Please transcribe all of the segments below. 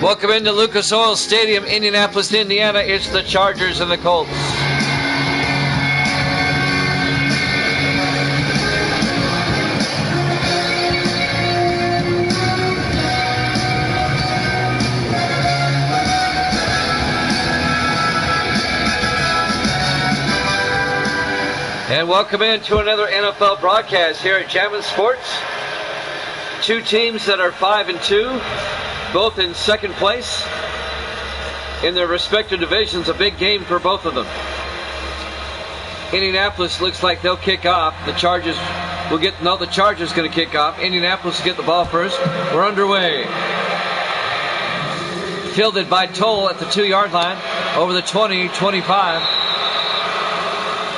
Welcome into Lucas Oil Stadium, Indianapolis, Indiana. It's the Chargers and the Colts. And welcome into another NFL broadcast here at Jammin' Sports. Two teams that are 5-2. Both in second place in their respective divisions. A big game for both of them. Indianapolis looks like they'll kick off. The Chargers will get, no, the Chargers going to kick off. Indianapolis will get the ball first. We're underway. Fielded by Toll at the 2-yard line over the 20-25.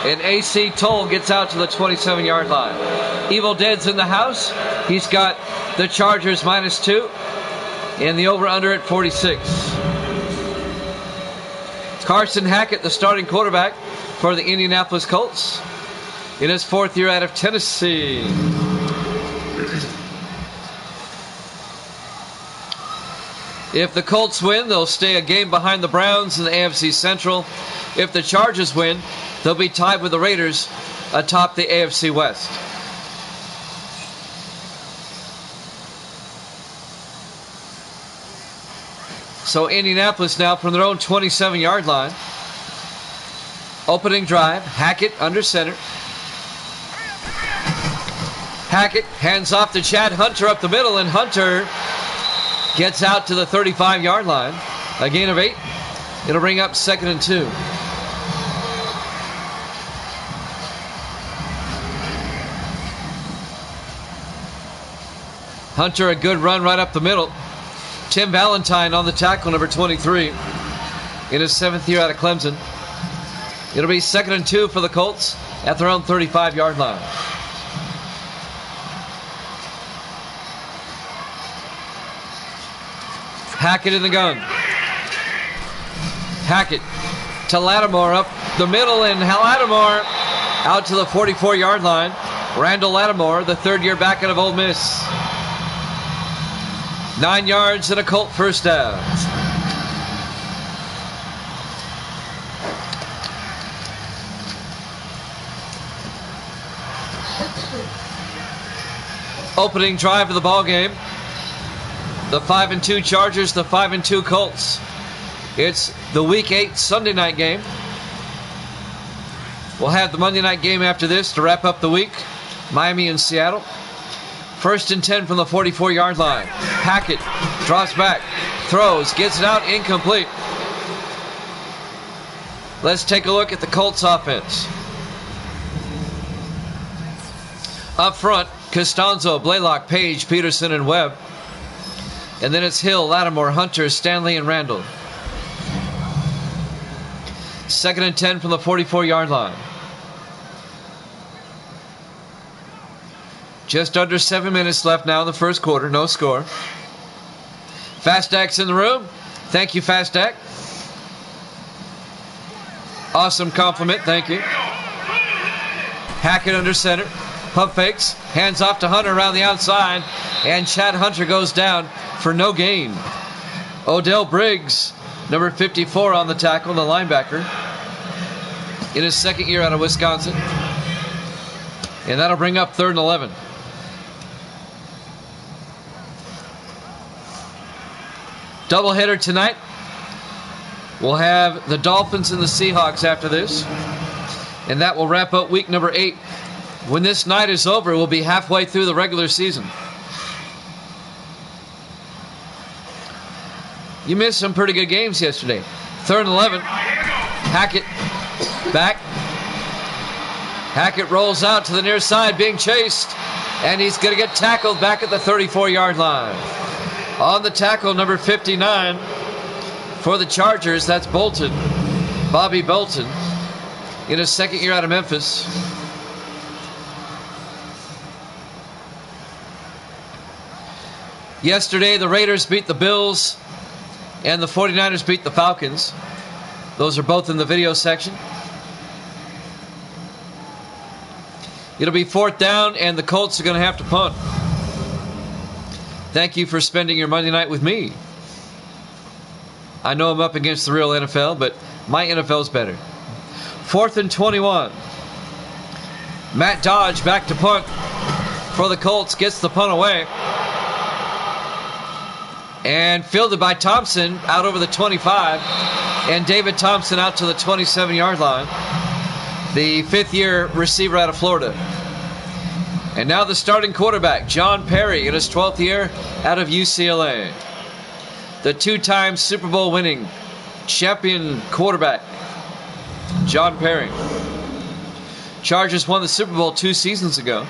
And AC Toll gets out to the 27-yard line. Evil Dead's in the house. He's got the Chargers -2. And the over-under at 46. Carson Hackett, the starting quarterback for the Indianapolis Colts, in his 4th year out of Tennessee. If the Colts win, they'll stay a game behind the Browns in the AFC Central. If the Chargers win, they'll be tied with the Raiders atop the AFC West. So Indianapolis now from their own 27-yard line. Opening drive. Hackett under center. Hackett hands off to Chad Hunter up the middle, and Hunter gets out to the 35-yard line. A gain of 8. It'll bring up 2nd and 2. Hunter, a good run right up the middle. Tim Valentine on the tackle, number 23, in his 7th year out of Clemson. It'll be 2nd and 2 for the Colts at their own 35-yard line. Hackett in the gun. Hackett to Lattimore up the middle, and Lattimore out to the 44-yard line. Randall Lattimore, the 3rd-year back out of Ole Miss. 9 yards and a Colt first down. Opening drive of the ball game. The 5-2 Chargers, the 5-2 Colts. It's the Week 8 Sunday night game. We'll have the Monday night game after this to wrap up the week. Miami and Seattle. 1st and 10 from the 44-yard line. Hackett drops back, throws, gets it out, incomplete. Let's take a look at the Colts offense. Up front, Costanzo, Blaylock, Page, Peterson, and Webb. And then it's Hill, Lattimore, Hunter, Stanley, and Randall. 2nd and 10 from the 44-yard line. Just under 7 minutes left now in the first quarter. No score. Fastdack's in the room. Thank you, Fastdack. Awesome compliment. Thank you. Hackett under center. Pump fakes. Hands off to Hunter around the outside. And Chad Hunter goes down for no gain. Odell Briggs, number 54 on the tackle, the linebacker, in his 2nd year out of Wisconsin. And that'll bring up 3rd and 11. Doubleheader tonight. We'll have the Dolphins and the Seahawks after this. And that will wrap up week number 8. When this night is over, we'll be halfway through the regular season. You missed some pretty good games yesterday. 3rd and 11. Hackett back. Hackett rolls out to the near side, being chased. And he's going to get tackled back at the 34-yard line. On the tackle, number 59 for the Chargers, that's Bolton. Bobby Bolton, in his 2nd year out of Memphis. Yesterday, the Raiders beat the Bills and the 49ers beat the Falcons. Those are both in the video section. It'll be 4th down, and the Colts are going to have to punt. Thank you for spending your Monday night with me. I know I'm up against the real NFL, but my NFL's better. 4th and 21. Matt Dodge back to punt for the Colts. Gets the punt away. And fielded by Thompson out over the 25. And David Thompson out to the 27-yard line. The 5th-year receiver out of Florida. And now the starting quarterback, John Perry, in his 12th year out of UCLA. The 2-time Super Bowl winning champion quarterback, John Perry. Chargers won the Super Bowl 2 seasons ago,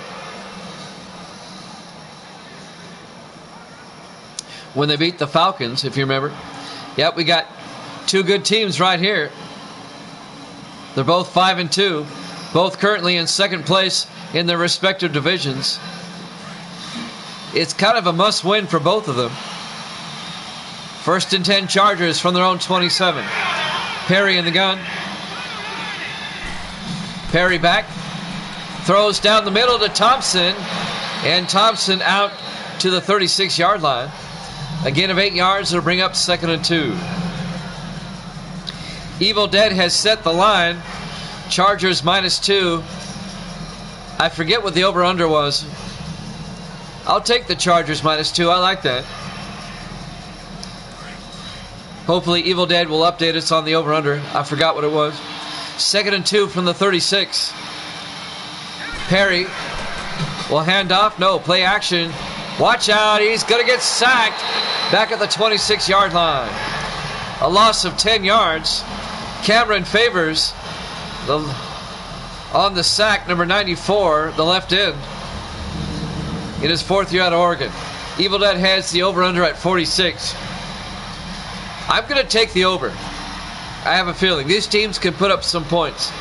when they beat the Falcons, if you remember. Yep, we got 2 good teams right here. They're both 5-2, both currently in 2nd place in their respective divisions. It's kind of a must-win for both of them. 1st and 10 Chargers from their own 27. Perry in the gun. Perry back. Throws down the middle to Thompson. And Thompson out to the 36-yard line. A gain of 8 yards. It'll bring up 2nd and 2. Evil Dead has set the line. Chargers -2. I forget what the over-under was. I'll take the Chargers -2. I like that. Hopefully Evil Dead will update us on the over-under. I forgot what it was. 2nd and 2 from the 36. Perry will hand off. No, play action. Watch out. He's going to get sacked back at the 26-yard line. A loss of 10 yards. Cameron Favors on the sack, number 94, the left end, in his 4th year out of Oregon. Evil Dead has the over-under at 46. I'm going to take the over. I have a feeling these teams can put up some points.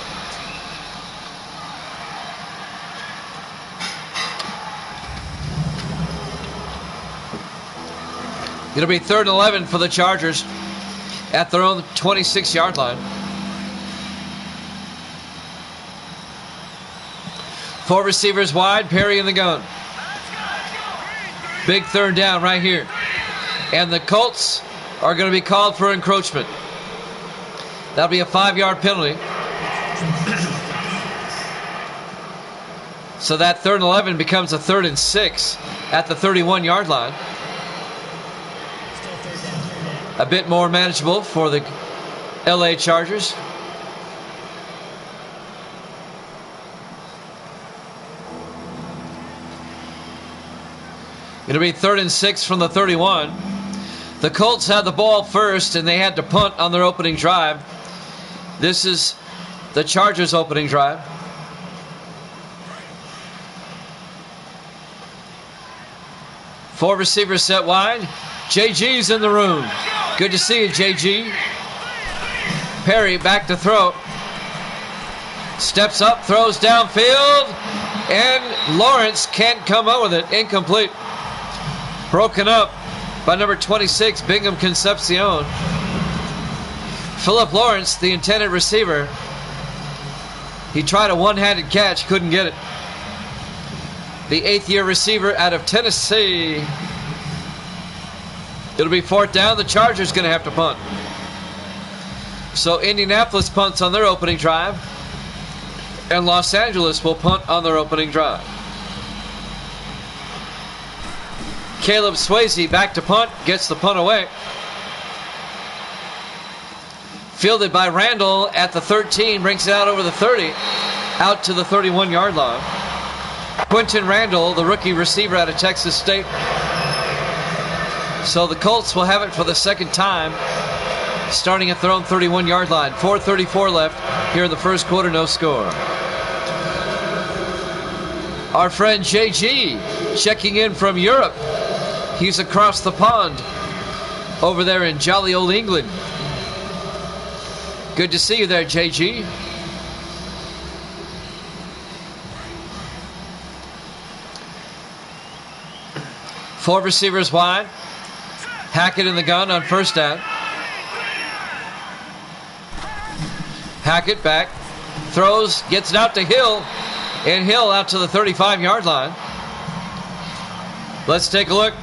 It'll be 3rd and 11 for the Chargers at their own 26-yard line. 4 receivers wide, Perry in the gun. Big 3rd down right here. And the Colts are going to be called for encroachment. That'll be a 5-yard penalty. So that 3rd and 11 becomes a 3rd and 6 at the 31-yard line. A bit more manageable for the LA Chargers. It'll be 3rd and 6 from the 31. The Colts had the ball first, and they had to punt on their opening drive. This is the Chargers' opening drive. Four receivers set wide. JG's in the room. Good to see you, JG. Perry back to throw. Steps up, throws downfield, and Lawrence can't come up with it. Incomplete. Broken up by number 26, Bingham Concepcion. Philip Lawrence, the intended receiver. He tried a one-handed catch, couldn't get it. The 8th-year receiver out of Tennessee. It'll be 4th down. The Chargers going to have to punt. So Indianapolis punts on their opening drive, and Los Angeles will punt on their opening drive. Caleb Swayze back to punt, gets the punt away. Fielded by Randall at the 13, brings it out over the 30, out to the 31-yard line. Quentin Randall, the rookie receiver out of Texas State. So the Colts will have it for the second time, starting at their own 31-yard line. 4:34 left here in the first quarter, no score. Our friend JG checking in from Europe. He's across the pond over there in jolly old England. Good to see you there, JG. 4 receivers wide. Hackett in the gun on first down. Hackett back. Throws, gets it out to Hill. And Hill out to the 35-yard line. Let's take a look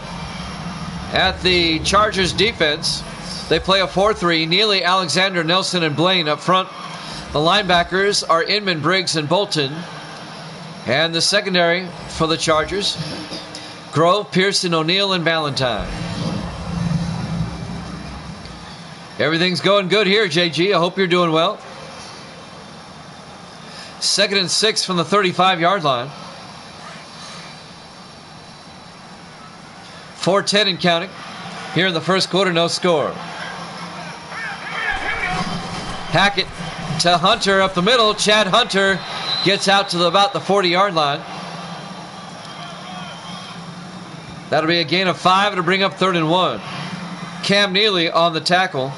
at the Chargers defense. They play a 4-3. Neely, Alexander, Nelson, and Blaine up front. The linebackers are Inman, Briggs, and Bolton. And the secondary for the Chargers, Grove, Pearson, O'Neal, and Valentine. Everything's going good here, JG. I hope you're doing well. 2nd and 6 from the 35-yard line. 4:10 and counting. Here in the first quarter, no score. Hackett to Hunter up the middle. Chad Hunter gets out to about the 40-yard line. That'll be a gain of 5. It'll bring up 3rd and 1. Cam Neely on the tackle.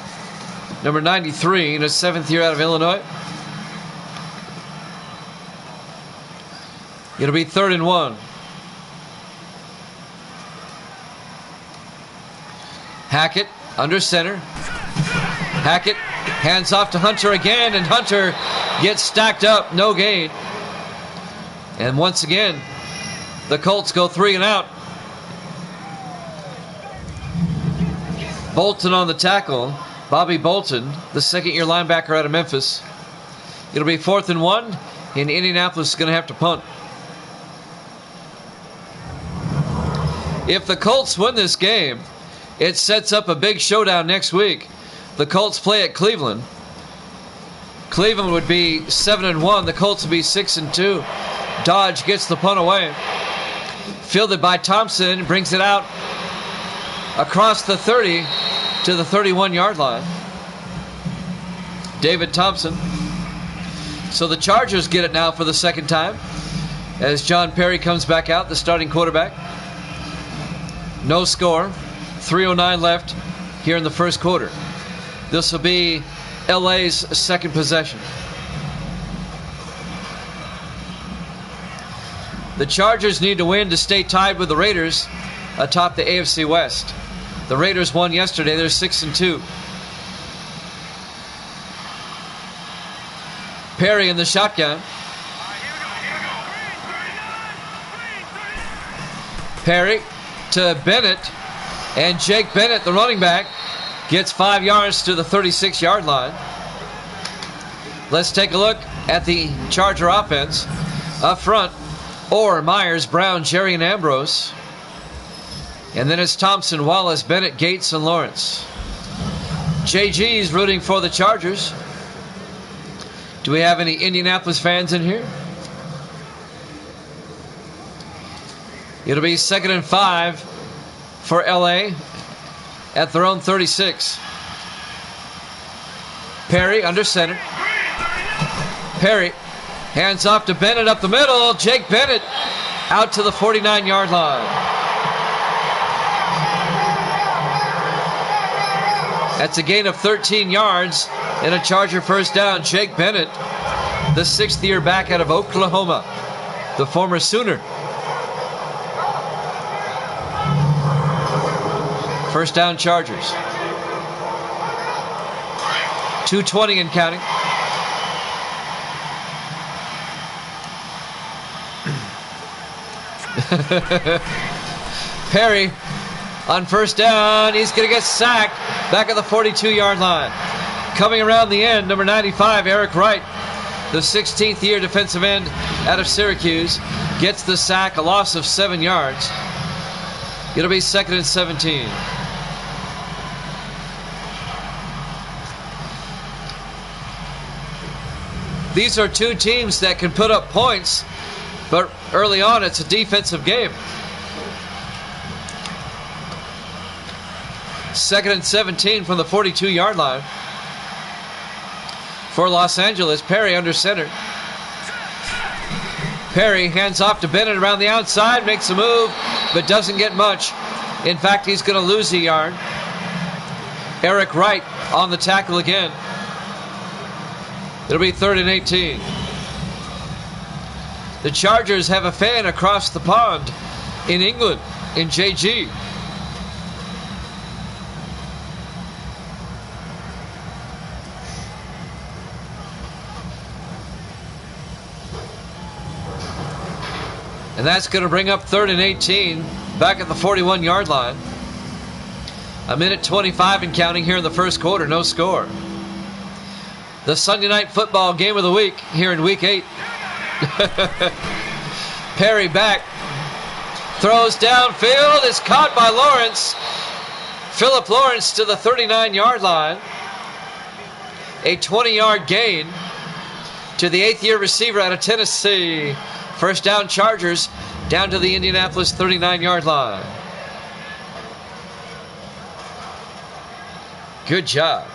Number 93 in his 7th year out of Illinois. It'll be 3rd and 1. Hackett under center. Hackett hands off to Hunter again, and Hunter gets stacked up, no gain. And once again, the Colts go 3 and out. Bolton on the tackle. Bobby Bolton, the 2nd-year linebacker out of Memphis. It'll be 4th and 1, and Indianapolis is going to have to punt. If the Colts win this game, it sets up a big showdown next week. The Colts play at Cleveland. Cleveland would be 7-1. The Colts would be 6-2. Dodge gets the punt away. Fielded by Thompson, brings it out across the 30 to the 31-yard line. David Thompson. So the Chargers get it now for the 2nd time as John Perry comes back out, the starting quarterback. No score. 3:09 left here in the first quarter. This will be LA's second possession. The Chargers need to win to stay tied with the Raiders atop the AFC West. The Raiders won yesterday. They're 6-2. Perry in the shotgun. Perry to Bennett. And Jake Bennett, the running back, gets 5 yards to the 36-yard line. Let's take a look at the Charger offense. Up front, Orr, Myers, Brown, Jerry, and Ambrose. And then it's Thompson, Wallace, Bennett, Gates, and Lawrence. JG's rooting for the Chargers. Do we have any Indianapolis fans in here? It'll be 2nd and 5 for LA at their own 36. Perry under center. Perry hands off to Bennett up the middle. Jake Bennett out to the 49-yard line. That's a gain of 13 yards and a Charger first down. Jake Bennett, the 6th-year back out of Oklahoma, the former Sooner. First down, Chargers. 2:20 and counting. Perry on first down. He's going to get sacked back at the 42-yard line. Coming around the end, number 95, Eric Wright, the 16th-year defensive end out of Syracuse, gets the sack, a loss of 7 yards. It'll be 2nd and 17. These are two teams that can put up points, but early on it's a defensive game. 2nd and 17 from the 42-yard line. For Los Angeles, Perry under center. Perry hands off to Bennett around the outside, makes a move, but doesn't get much. In fact, he's going to lose a yard. Eric Wright on the tackle again. It'll be 3rd and 18. The Chargers have a fan across the pond in England in JG. And that's going to bring up 3rd and 18, back at the 41-yard line. 1:25 and counting here in the first quarter, no score. The Sunday night football game of the week here in week 8. Perry back, throws downfield, is caught by Lawrence. Philip Lawrence to the 39-yard line. A 20-yard gain to the 8th-year receiver out of Tennessee. First down, Chargers, down to the Indianapolis 39-yard line. Good job.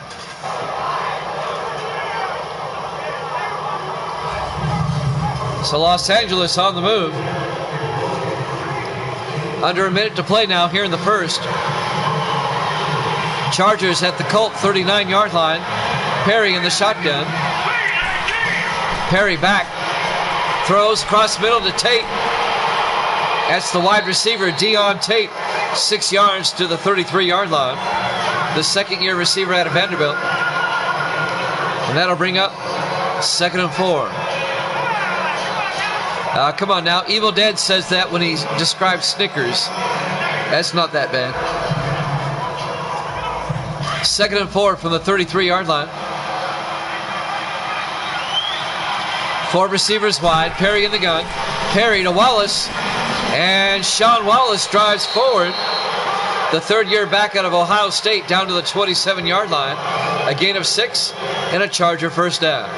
So Los Angeles on the move. Under a minute to play now here in the first. Chargers at the Colt 39-yard line. Perry in the shotgun. Perry back. Throws cross middle to Tate. That's the wide receiver, Dion Tate. 6 yards to the 33-yard line. The second-year receiver out of Vanderbilt. And that'll bring up 2nd and 4. Come on now. Evil Dead says that when he describes Snickers. That's not that bad. 2nd and 4 from the 33-yard line. 4 receivers wide. Perry in the gun. Perry to Wallace. And Sean Wallace drives forward. The 3rd-year back out of Ohio State down to the 27-yard line. A gain of 6 and a Charger first down.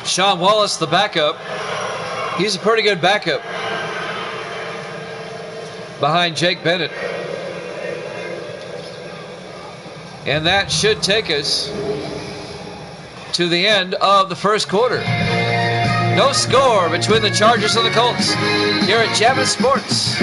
Sean Wallace, the backup. He's a pretty good backup behind Jake Bennett. And that should take us to the end of the first quarter. No score between the Chargers and the Colts here at Javits Sports.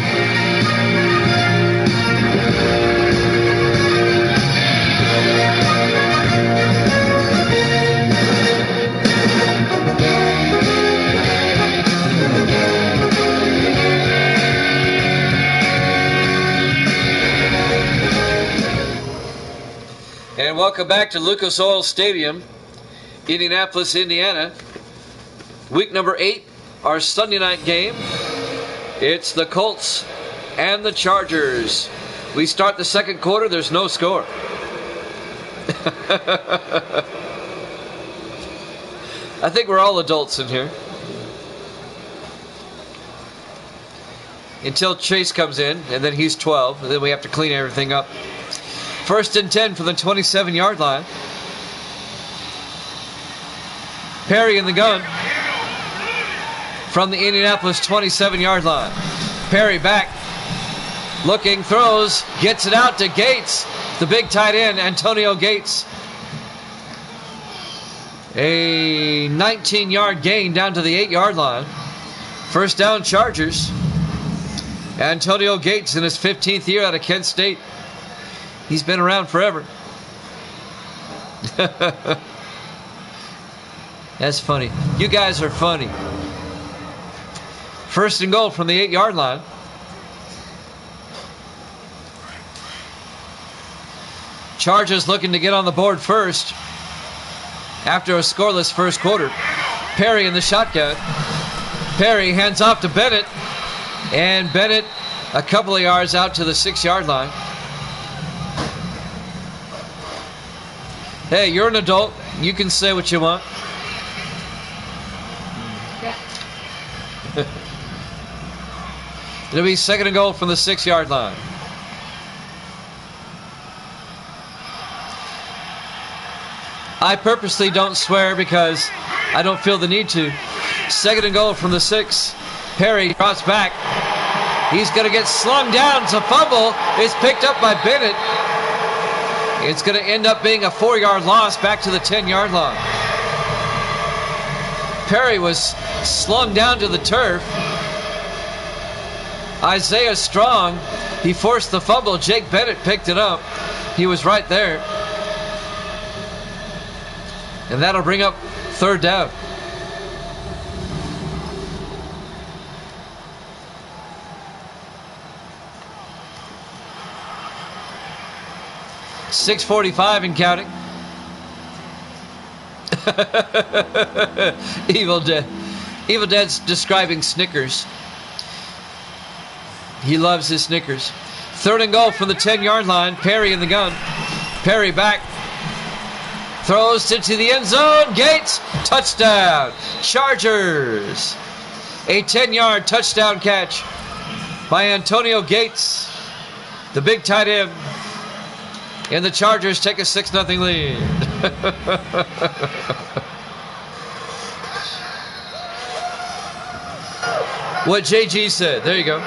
And welcome back to Lucas Oil Stadium, Indianapolis, Indiana. Week number 8, our Sunday night game. It's the Colts and the Chargers. We start the second quarter, there's no score. I think we're all adults in here. Until Chase comes in, and then he's 12, and then we have to clean everything up. 1st and 10 from the 27-yard line. Perry in the gun from the Indianapolis 27-yard line. Perry back, looking, throws, gets it out to Gates, the big tight end, Antonio Gates. A 19-yard gain down to the 8-yard line. First down, Chargers. Antonio Gates in his 15th year out of Kent State. He's been around forever. That's funny. You guys are funny. 1st and goal from the 8-yard line. Chargers looking to get on the board first after a scoreless first quarter. Perry in the shotgun. Perry hands off to Bennett. And Bennett a couple of yards out to the 6-yard line. Hey, you're an adult. You can say what you want. It'll be 2nd and goal from the 6-yard line. I purposely don't swear because I don't feel the need to. 2nd and goal from the 6. Perry drops back. He's going to get slung down. It's a fumble. It's picked up by Bennett. It's going to end up being a 4-yard loss back to the 10-yard line. Perry was slung down to the turf. Isaiah Strong, he forced the fumble. Jake Bennett picked it up. He was right there. And that'll bring up 3rd down. 6:45 and counting. Evil Dead. Evil Dead's describing Snickers. He loves his Snickers. 3rd and goal from the 10-yard line. Perry in the gun. Perry back. Throws into the end zone. Gates. Touchdown. Chargers. A 10-yard touchdown catch by Antonio Gates, the big tight end. And the Chargers take a 6-0 lead. What JG said. There you go.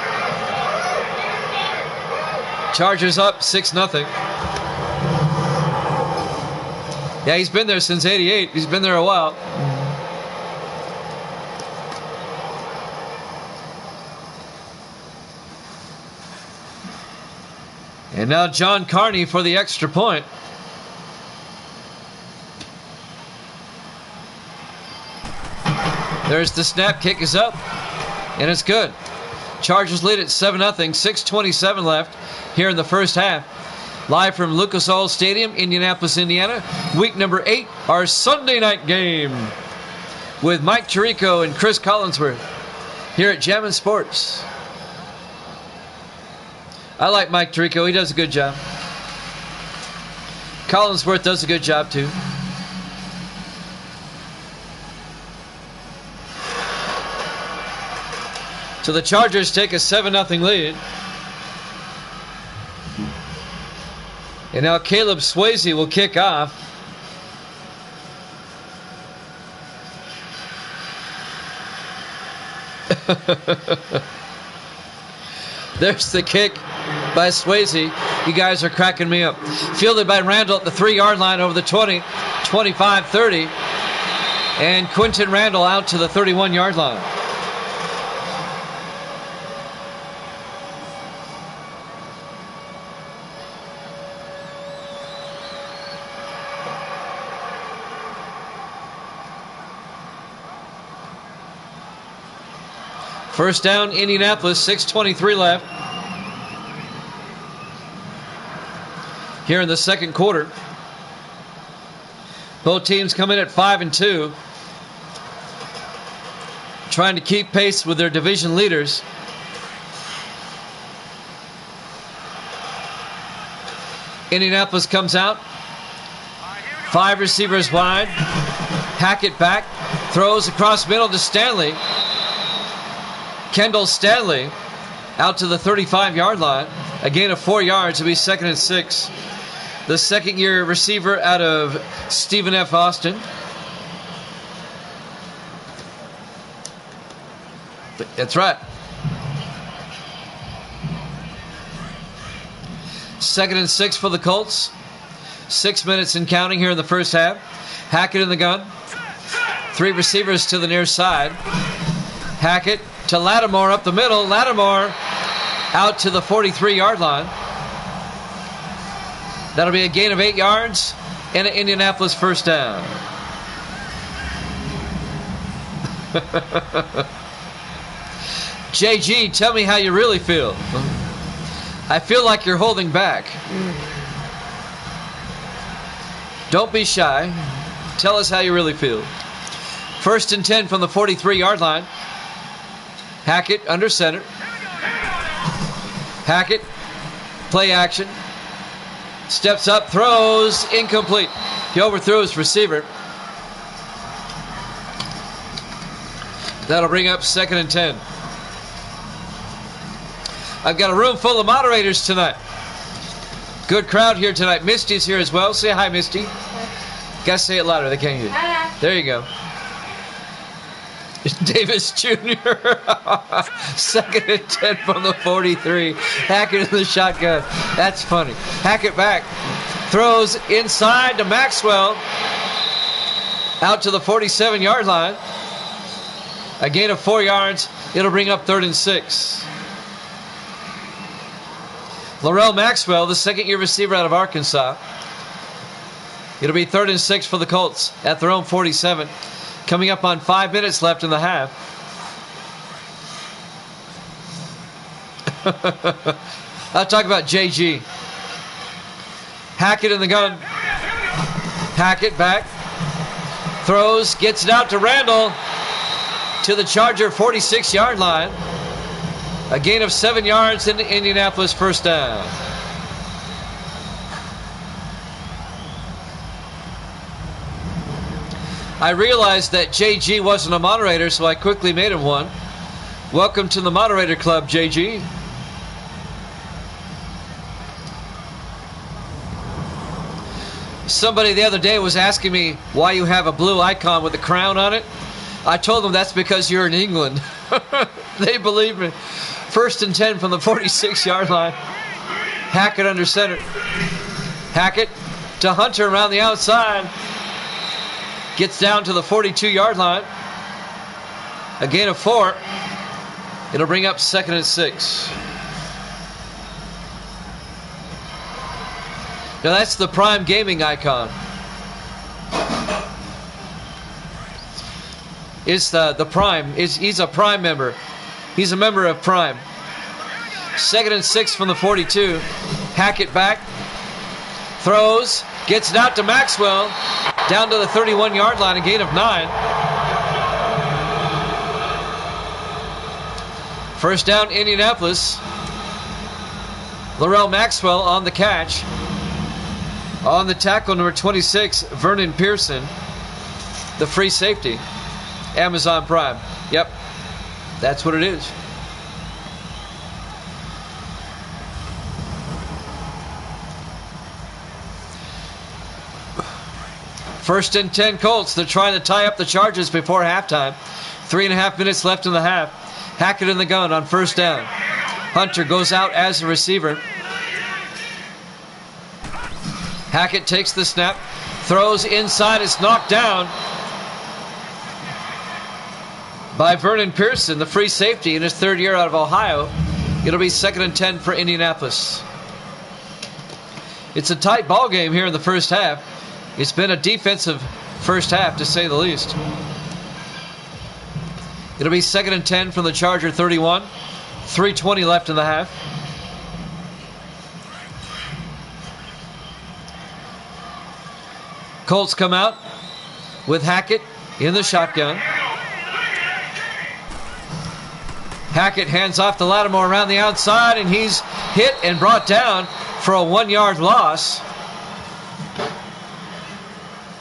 Chargers up 6-0. Yeah, he's been there since '88. He's been there a while. And now John Carney for the extra point. There's the snap. Kick is up. And it's good. Chargers lead at 7-0. 6:27 left here in the first half. Live from Lucas Oil Stadium, Indianapolis, Indiana. Week number 8, our Sunday night game with Mike Tirico and Chris Collinsworth here at Jammin' Sports. I like Mike Tirico. He does a good job. Collinsworth does a good job too. So the Chargers take a 7-0 lead. And now Caleb Swayze will kick off. There's the kick by Swayze. You guys are cracking me up. Fielded by Randall at the 3-yard line over the 20, 25, 30. And Quentin Randall out to the 31-yard line. First down, Indianapolis, 6:23 left. Here in the second quarter. Both teams come in at 5-2. Trying to keep pace with their division leaders. Indianapolis comes out. 5 receivers wide. Hackett back. Throws across middle to Stanley. Kendall Stanley out to the 35-yard line. A gain of 4 yards to be 2nd and 6. The second-year receiver out of Stephen F. Austin. That's right. 2nd and 6 for the Colts. 6 minutes and counting here in the first half. Hackett in the gun. 3 receivers to the near side. Hackett to Lattimore up the middle. Lattimore out to the 43-yard line. That'll be a gain of 8 yards and an Indianapolis first down. JG, tell me how you really feel. I feel like you're holding back. Don't be shy. Tell us how you really feel. 1st and 10 from the 43-yard line. Hackett under center. Hackett, play action. Steps up, throws, incomplete. He overthrows receiver. That'll bring up 2nd and 10. I've got a room full of moderators tonight. Good crowd here tonight. Misty's here as well. Say hi, Misty. Gotta say it louder. They can't hear you. There you go. Davis Jr. 2nd and 10 from the 43. Hackett in the shotgun. That's funny. Hackett back. Throws inside to Maxwell. Out to the 47-yard line. A gain of 4 yards. It'll bring up 3rd and 6. Laurel Maxwell, the second-year receiver out of Arkansas. It'll be 3rd and 6 for the Colts at their own 47. Coming up on 5 minutes left in the half. I'll talk about JG. Hackett in the gun. Hackett back. Throws, gets it out to Randall. To the Charger 46-yard line. A gain of 7 yards into Indianapolis, first down. I realized that JG wasn't a moderator, so I quickly made him one. Welcome to the moderator club, JG. Somebody the other day was asking me why you have a blue icon with a crown on it. I told them that's because you're in England. They believe me. 1st and 10 from the 46-yard line. Hackett under center. Hackett to Hunter around the outside. Gets down to the 42-yard line. A gain of 4. It'll bring up 2nd and 6. Now that's the Prime Gaming icon. It's the Prime. He's a Prime member. He's a member of Prime. 2nd and 6 from the 42. Hackett back. Throws. Gets it out to Maxwell. Down to the 31-yard line. A gain of 9. First down, Indianapolis. Laurel Maxwell on the catch. On the tackle, number 26, Vernon Pearson. The free safety. Amazon Prime. Yep. That's what it is. First and 10 Colts. They're trying to tie up the Chargers before halftime. 3.5 minutes left in the half. Hackett in the gun on first down. Hunter goes out as a receiver. Hackett takes the snap. Throws inside. It's knocked down by Vernon Pearson, the free safety in his 3rd year out of Ohio. It'll be 2nd and 10 for Indianapolis. It's a tight ball game here in the first half. It's been a defensive first half, to say the least. It'll be 2nd and 10 from the Charger 31. 3:20 left in the half. Colts come out with Hackett in the shotgun. Hackett hands off to Lattimore around the outside, and he's hit and brought down for a 1-yard loss.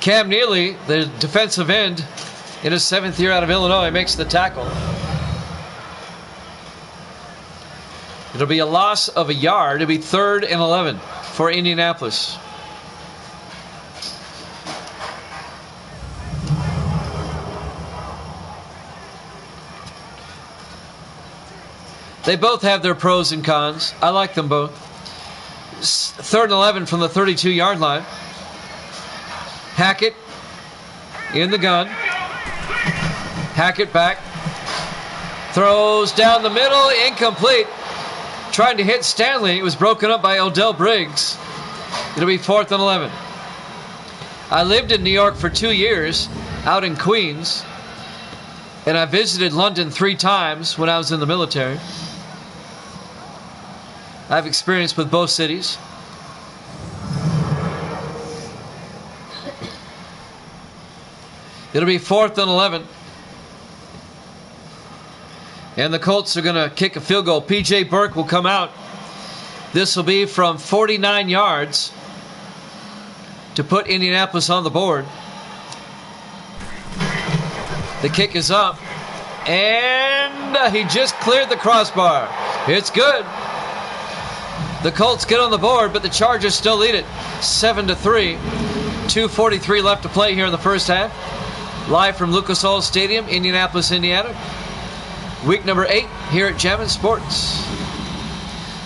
Cam Neely, the defensive end, in his 7th year out of Illinois, makes the tackle. It'll be a loss of a yard. It'll be 3rd and 11 for Indianapolis. They both have their pros and cons. I like them both. 3rd and 11 from the 32-yard line. Hackett in the gun. Hackett back. Throws down the middle. Incomplete. Trying to hit Stanley. It was broken up by Odell Briggs. It'll be 4th and 11. I lived in New York for 2 years, out in Queens. And I visited London 3 times when I was in the military. I have experience with both cities. It'll be 4th and 11. And the Colts are going to kick a field goal. P.J. Burke will come out. This will be from 49 yards to put Indianapolis on the board. The kick is up. And he just cleared the crossbar. It's good. The Colts get on the board, but the Chargers still lead it 7-3. 2:43 left to play here in the first half. Live from Lucas Oil Stadium, Indianapolis, Indiana. Week number 8 here at Jammin' Sports.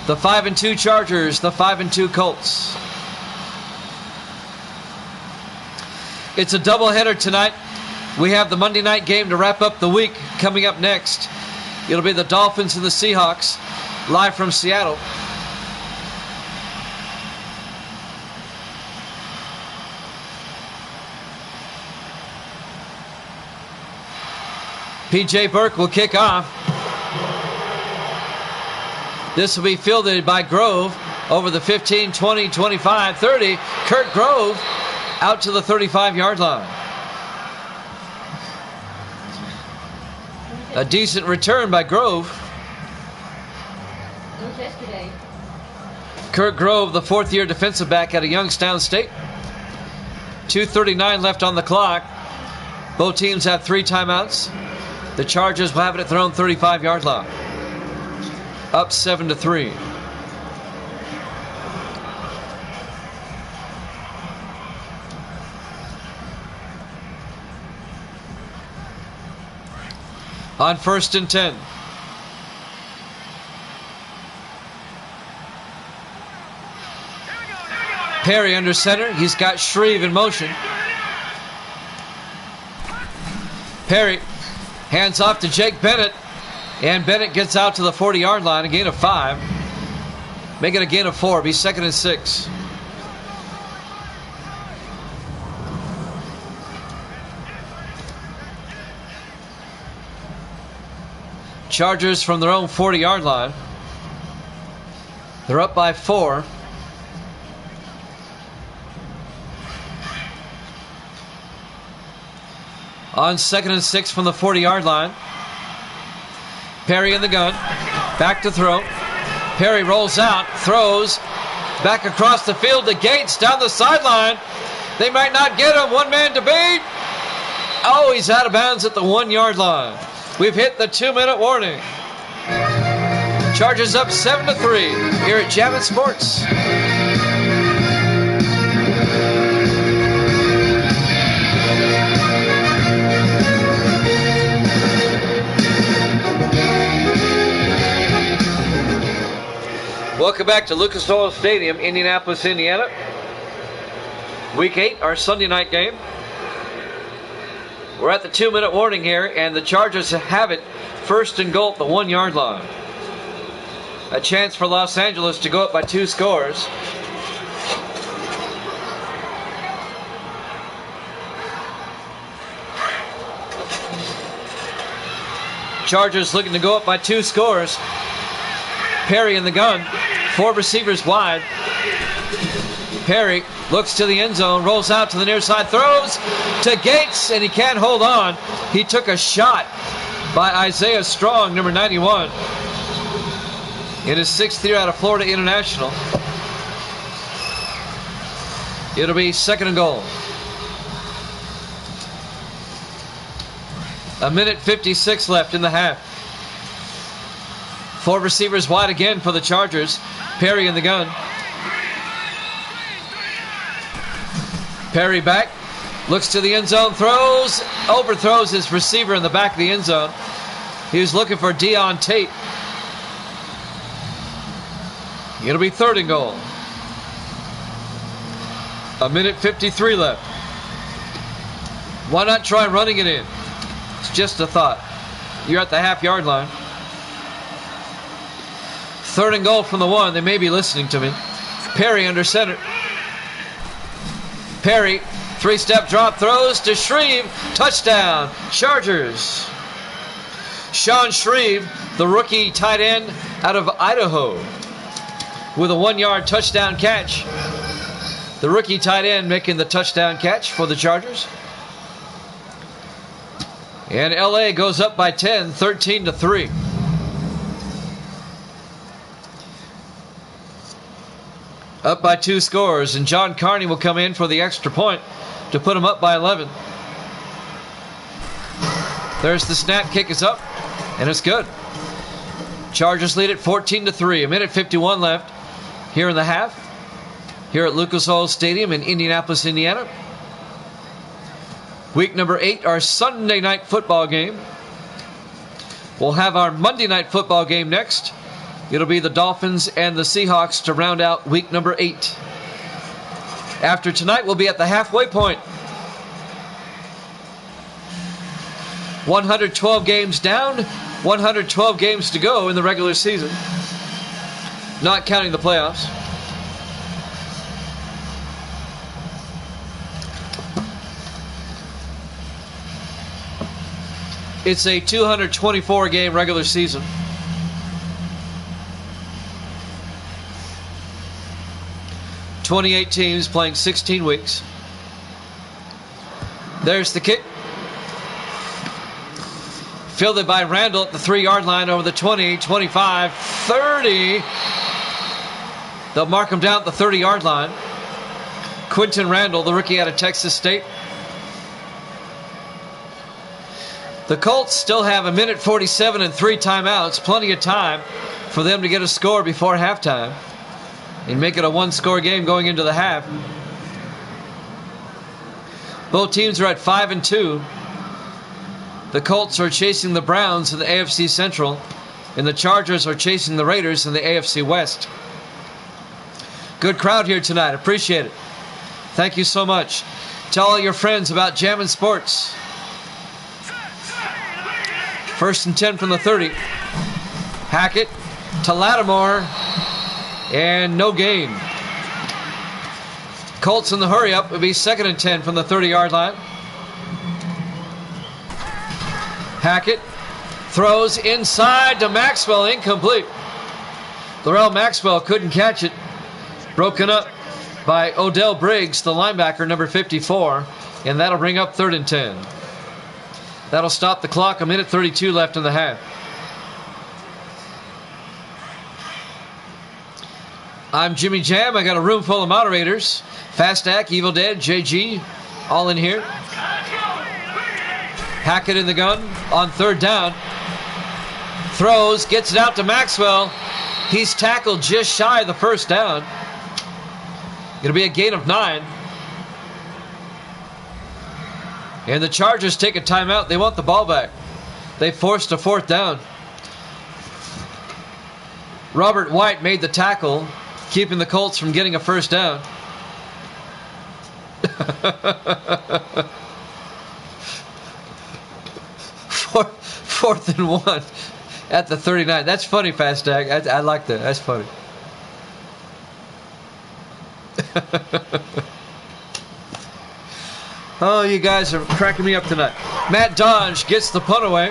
The 5-2 Chargers, the 5-2 Colts. It's a doubleheader tonight. We have the Monday night game to wrap up the week coming up next. It'll be the Dolphins and the Seahawks, live from Seattle. P.J. Burke will kick off. This will be fielded by Grove. over the 15, 20, 25, 30. Kurt Grove out to the 35-yard line. A decent return by Grove. Kurt Grove, the fourth-year defensive back out of Youngstown State. 2:39 left on the clock. Both teams have 3 timeouts. The Chargers will have it at their own 35-yard line. Up 7-3. On 1st and 10. Perry under center. He's got Shreve in motion. Perry hands off to Jake Bennett. And Bennett gets out to the 40-yard line. A gain of 5. Make it a gain of 4. Be 2nd and 6. Chargers from their own 40-yard line. They're up by 4. On 2nd and 6 from the 40-yard line. Perry in the gun. Back to throw. Perry rolls out. Throws. Back across the field to Gates down the sideline. They might not get him. One man to beat. Oh, he's out of bounds at the 1-yard line. We've hit the 2-minute warning. Chargers up 7-3 here at Javits Sports. Welcome back to Lucas Oil Stadium, Indianapolis, Indiana. Week 8, our Sunday night game. We're at the 2-minute warning here, and the Chargers have it 1st and goal at the 1-yard line. A chance for Los Angeles to go up by 2 scores. Chargers looking to go up by 2 scores. Perry in the gun. 4 receivers wide. Perry looks to the end zone, rolls out to the near side, throws to Gates, and he can't hold on. He took a shot by Isaiah Strong, number 91, in his 6th year out of Florida International. It'll be 2nd and goal. 1:56 left in the half. 4 receivers wide again for the Chargers. Perry in the gun. Perry back, looks to the end zone, throws, overthrows his receiver in the back of the end zone. He was looking for Deon Tate. It'll be 3rd and goal. 1:53 left. Why not try running it in? It's just a thought. You're at the half-yard line. 3rd and goal from the 1. They may be listening to me. Perry under center. Perry, 3-step drop, throws to Shreve. Touchdown, Chargers. Sean Shreve, the rookie tight end out of Idaho, with a 1-yard touchdown catch. The rookie tight end making the touchdown catch for the Chargers. And LA goes up by 10, 13-3. Up by 2 scores, and John Carney will come in for the extra point to put him up by 11. There's the snap, kick is up, and it's good. Chargers lead at 14-3. 1:51 left here in the half, here at Lucas Oil Stadium in Indianapolis, Indiana. Week number 8, our Sunday night football game. We'll have our Monday night football game next. It'll be the Dolphins and the Seahawks to round out week number 8. After tonight, we'll be at the halfway point. 112 games down, 112 games to go in the regular season, not counting the playoffs. It's a 224-game regular season. 28 teams playing 16 weeks. There's the kick. Fielded by Randall at the 3-yard line over the 20, 25, 30. They'll mark him down at the 30-yard line. Quentin Randall, the rookie out of Texas State. The Colts still have 1:47 and 3 timeouts. Plenty of time for them to get a score before halftime and make it a one-score game going into the half. Both teams are at 5-2. The Colts are chasing the Browns in the AFC Central, and the Chargers are chasing the Raiders in the AFC West. Good crowd here tonight. Appreciate it. Thank you so much. Tell all your friends about Jammin' Sports. 1st and 10 from the 30. Hackett to Lattimore, and no gain. Colts in the hurry-up would be 2nd and 10 from the 30-yard line. Hackett throws inside to Maxwell, incomplete. Laurel Maxwell couldn't catch it. Broken up by Odell Briggs, the linebacker, number 54, and that'll bring up 3rd and 10. That'll stop the clock. 1:32 left in the half. I'm Jimmy Jam. I got a room full of moderators. Fast Ack, Evil Dead, JG, all in here. Hackett in the gun on 3rd down. Throws, gets it out to Maxwell. He's tackled just shy of the 1st down. Going to be a gain of 9. And the Chargers take a timeout. They want the ball back. They forced a 4th down. Robert White made the tackle, keeping the Colts from getting a 1st down. 4th and 1 at the 39. That's funny, Fast Tag. I like that. That's funny. Oh, you guys are cracking me up tonight. Matt Dodge gets the punt away.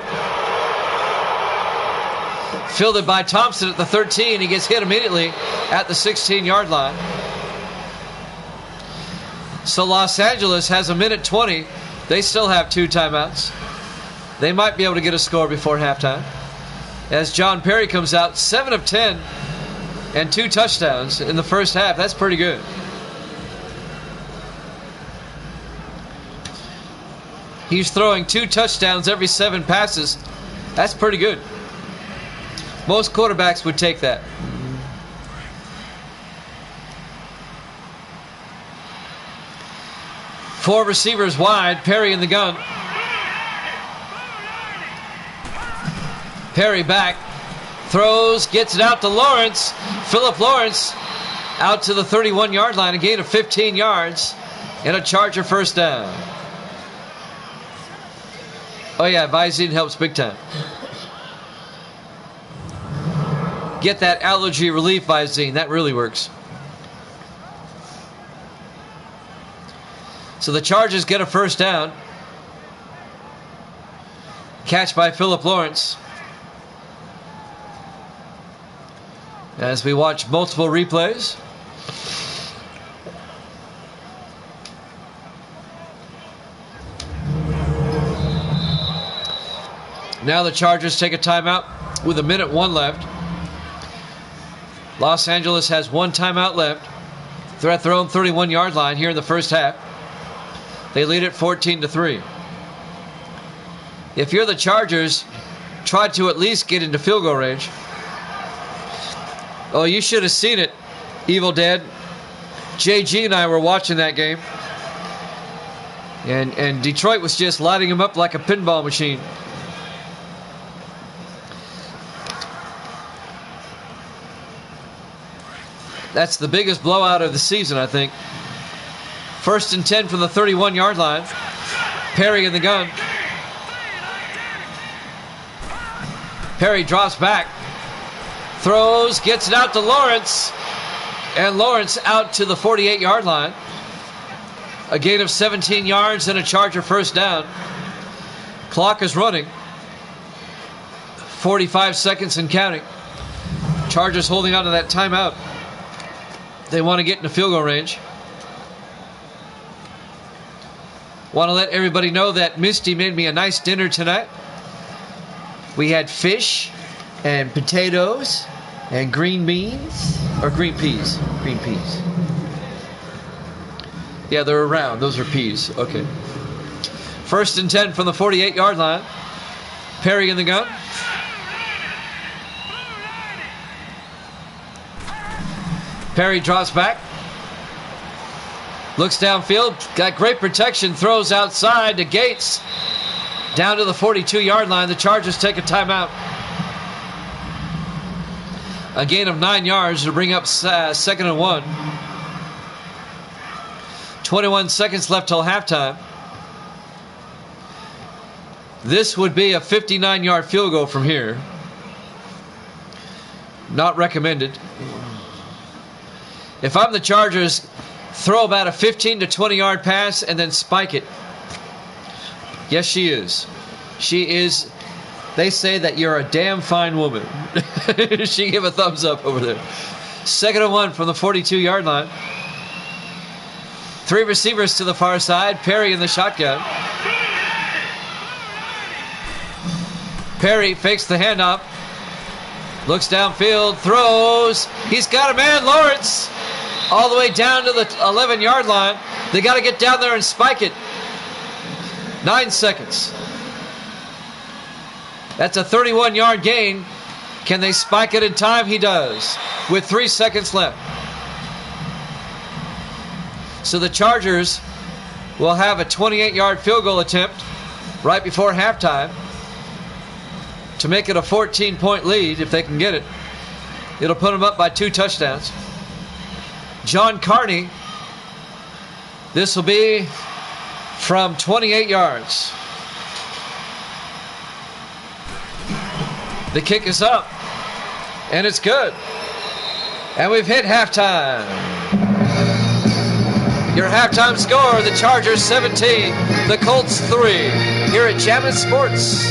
Fielded by Thompson at the 13. He gets hit immediately at the 16-yard line. So Los Angeles has 1:20. They still have 2 timeouts. They might be able to get a score before halftime. As John Perry comes out, 7 of 10 and 2 touchdowns in the first half. That's pretty good. He's throwing 2 touchdowns every 7 passes. That's pretty good. Most quarterbacks would take that. Four receivers wide. Perry in the gun. Perry back. Throws. Gets it out to Lawrence. Phillip Lawrence out to the 31-yard line. A gain of 15 yards. And a Charger 1st down. Oh yeah, Visine helps big time. Get that allergy relief Visine. That really works. So the Chargers get a 1st down. Catch by Phillip Lawrence. As we watch multiple replays. Now the Chargers take a timeout with 1:01 left. Los Angeles has 1 timeout left. They're at their own 31-yard line here in the first half. They lead it 14-3. If you're the Chargers, try to at least get into field goal range. Oh, you should have seen it, Evil Dead. JG and I were watching that game. And Detroit was just lighting him up like a pinball machine. That's the biggest blowout of the season, I think. 1st and 10 from the 31-yard line. Perry in the gun. Perry drops back. Throws, gets it out to Lawrence. And Lawrence out to the 48-yard line. A gain of 17 yards and a Charger 1st down. Clock is running. 45 seconds and counting. Chargers holding on to that timeout. They want to get in the field goal range. Want to let everybody know that Misty made me a nice dinner tonight. We had fish and potatoes and green beans, or green peas. Green peas. Yeah, they're round. Those are peas. Okay. 1st and 10 from the 48-yard line. Perry in the gun. Perry drops back. Looks downfield. Got great protection. Throws outside to Gates. Down to the 42-yard line. The Chargers take a timeout. A gain of 9 yards to bring up 2nd and 1. 21 seconds left till halftime. This would be a 59-yard field goal from here. Not recommended. If I'm the Chargers, throw about a 15 to 20-yard pass and then spike it. Yes, she is. She is. They say that you're a damn fine woman. She gave a thumbs up over there. 2nd and 1 from the 42-yard line. 3 receivers to the far side. Perry in the shotgun. Perry fakes the handoff. Looks downfield. Throws. He's got a man. Lawrence. All the way down to the 11-yard line. They got to get down there and spike it. 9 seconds. That's a 31-yard gain. Can they spike it in time? He does. With 3 seconds left. So the Chargers will have a 28-yard field goal attempt right before halftime to make it a 14-point lead if they can get it. It'll put them up by 2 touchdowns. John Carney. This will be from 28 yards. The kick is up. And it's good. And we've hit halftime. Your halftime score, the Chargers 17, the Colts 3, here at Jammin' Sports.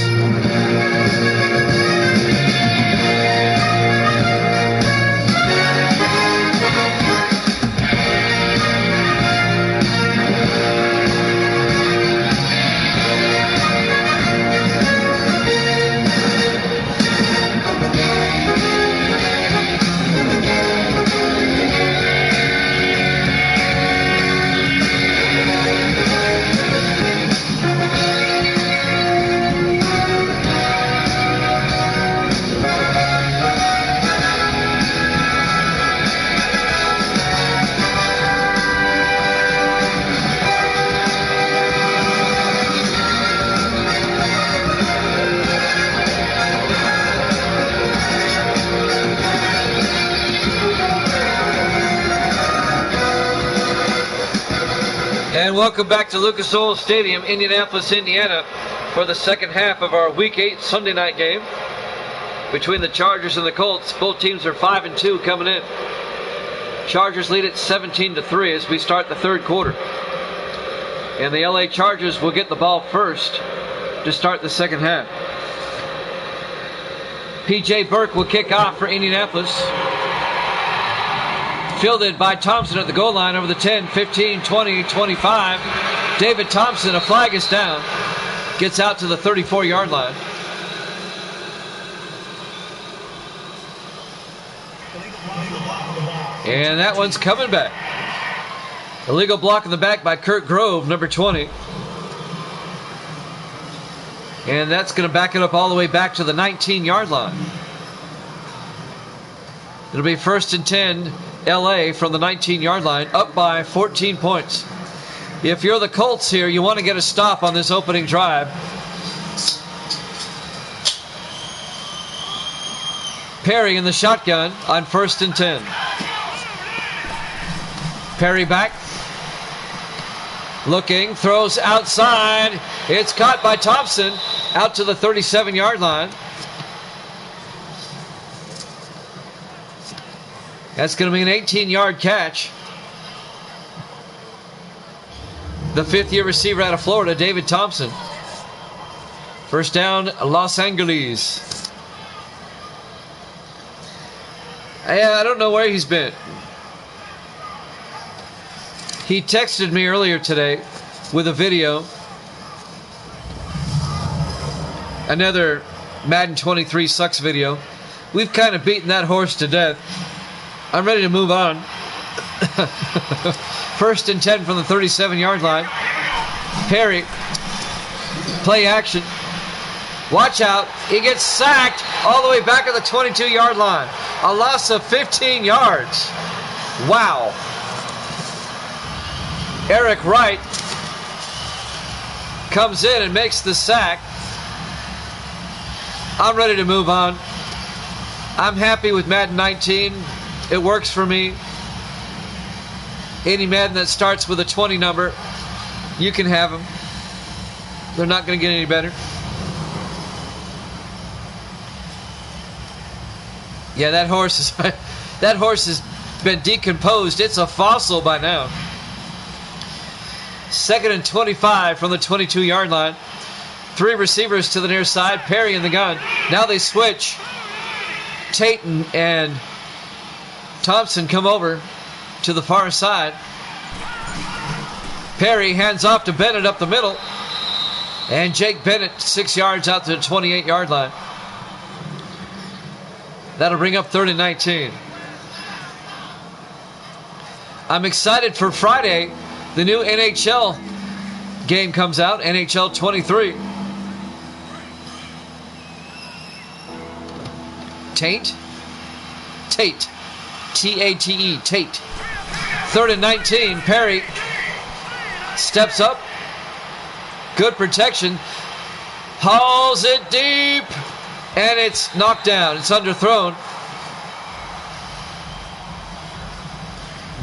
And welcome back to Lucas Oil Stadium, Indianapolis, Indiana, for the second half of our Week 8 Sunday night game between the Chargers and the Colts. Both teams are 5-2 coming in. Chargers lead it 17-3 as we start the third quarter. And the LA Chargers will get the ball first to start the second half. P.J. Burke will kick off for Indianapolis. Fielded by Thompson at the goal line over the 10, 15, 20, 25. David Thompson, a flag is down. Gets out to the 34-yard line. And that one's coming back. Illegal block in the back by Kurt Grove, number 20. And that's going to back it up all the way back to the 19-yard line. It'll be 1st and 10. LA from the 19-yard line, up by 14 points. If you're the Colts here, you want to get a stop on this opening drive. Perry in the shotgun on 1st and 10. Perry back. Looking, throws outside. It's caught by Thompson out to the 37-yard line. That's going to be an 18-yard catch. The fifth-year receiver out of Florida, David Thompson. First down, Los Angeles. I don't know where he's been. He texted me earlier today with a video. Another Madden 23 sucks video. We've kind of beaten that horse to death. I'm ready to move on. 1st and 10 from the 37-yard line. Perry. Play action. Watch out. He gets sacked all the way back at the 22-yard line. A loss of 15 yards. Wow. Eric Wright comes in and makes the sack. I'm ready to move on. I'm happy with Madden 19. It works for me. Any Madden that starts with a 20 number, you can have them. They're not going to get any better. Yeah, that horse has been decomposed. It's a fossil by now. 2nd and 25 from the 22-yard line. 3 receivers to the near side. Perry in the gun. Now they switch. Tate and Thompson come over to the far side. Perry hands off to Bennett up the middle. And Jake Bennett 6 yards out to the 28-yard line. That'll bring up 3rd and 19. I'm excited for Friday. The new NHL game comes out. NHL 23. Tate. T-A-T-E. Tate. 3rd and 19. Perry steps up. Good protection. Hauls it deep. And it's knocked down. It's underthrown.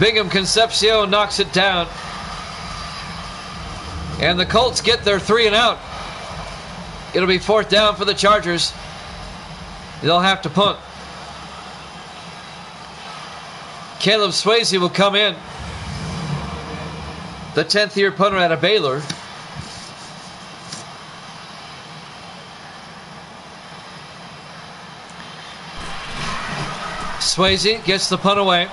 Bingham Concepcion knocks it down. And the Colts get their 3 and out. It'll be 4th down for the Chargers. They'll have to punt. Caleb Swayze will come in. The 10th year punter out of Baylor. Swayze gets the punt away.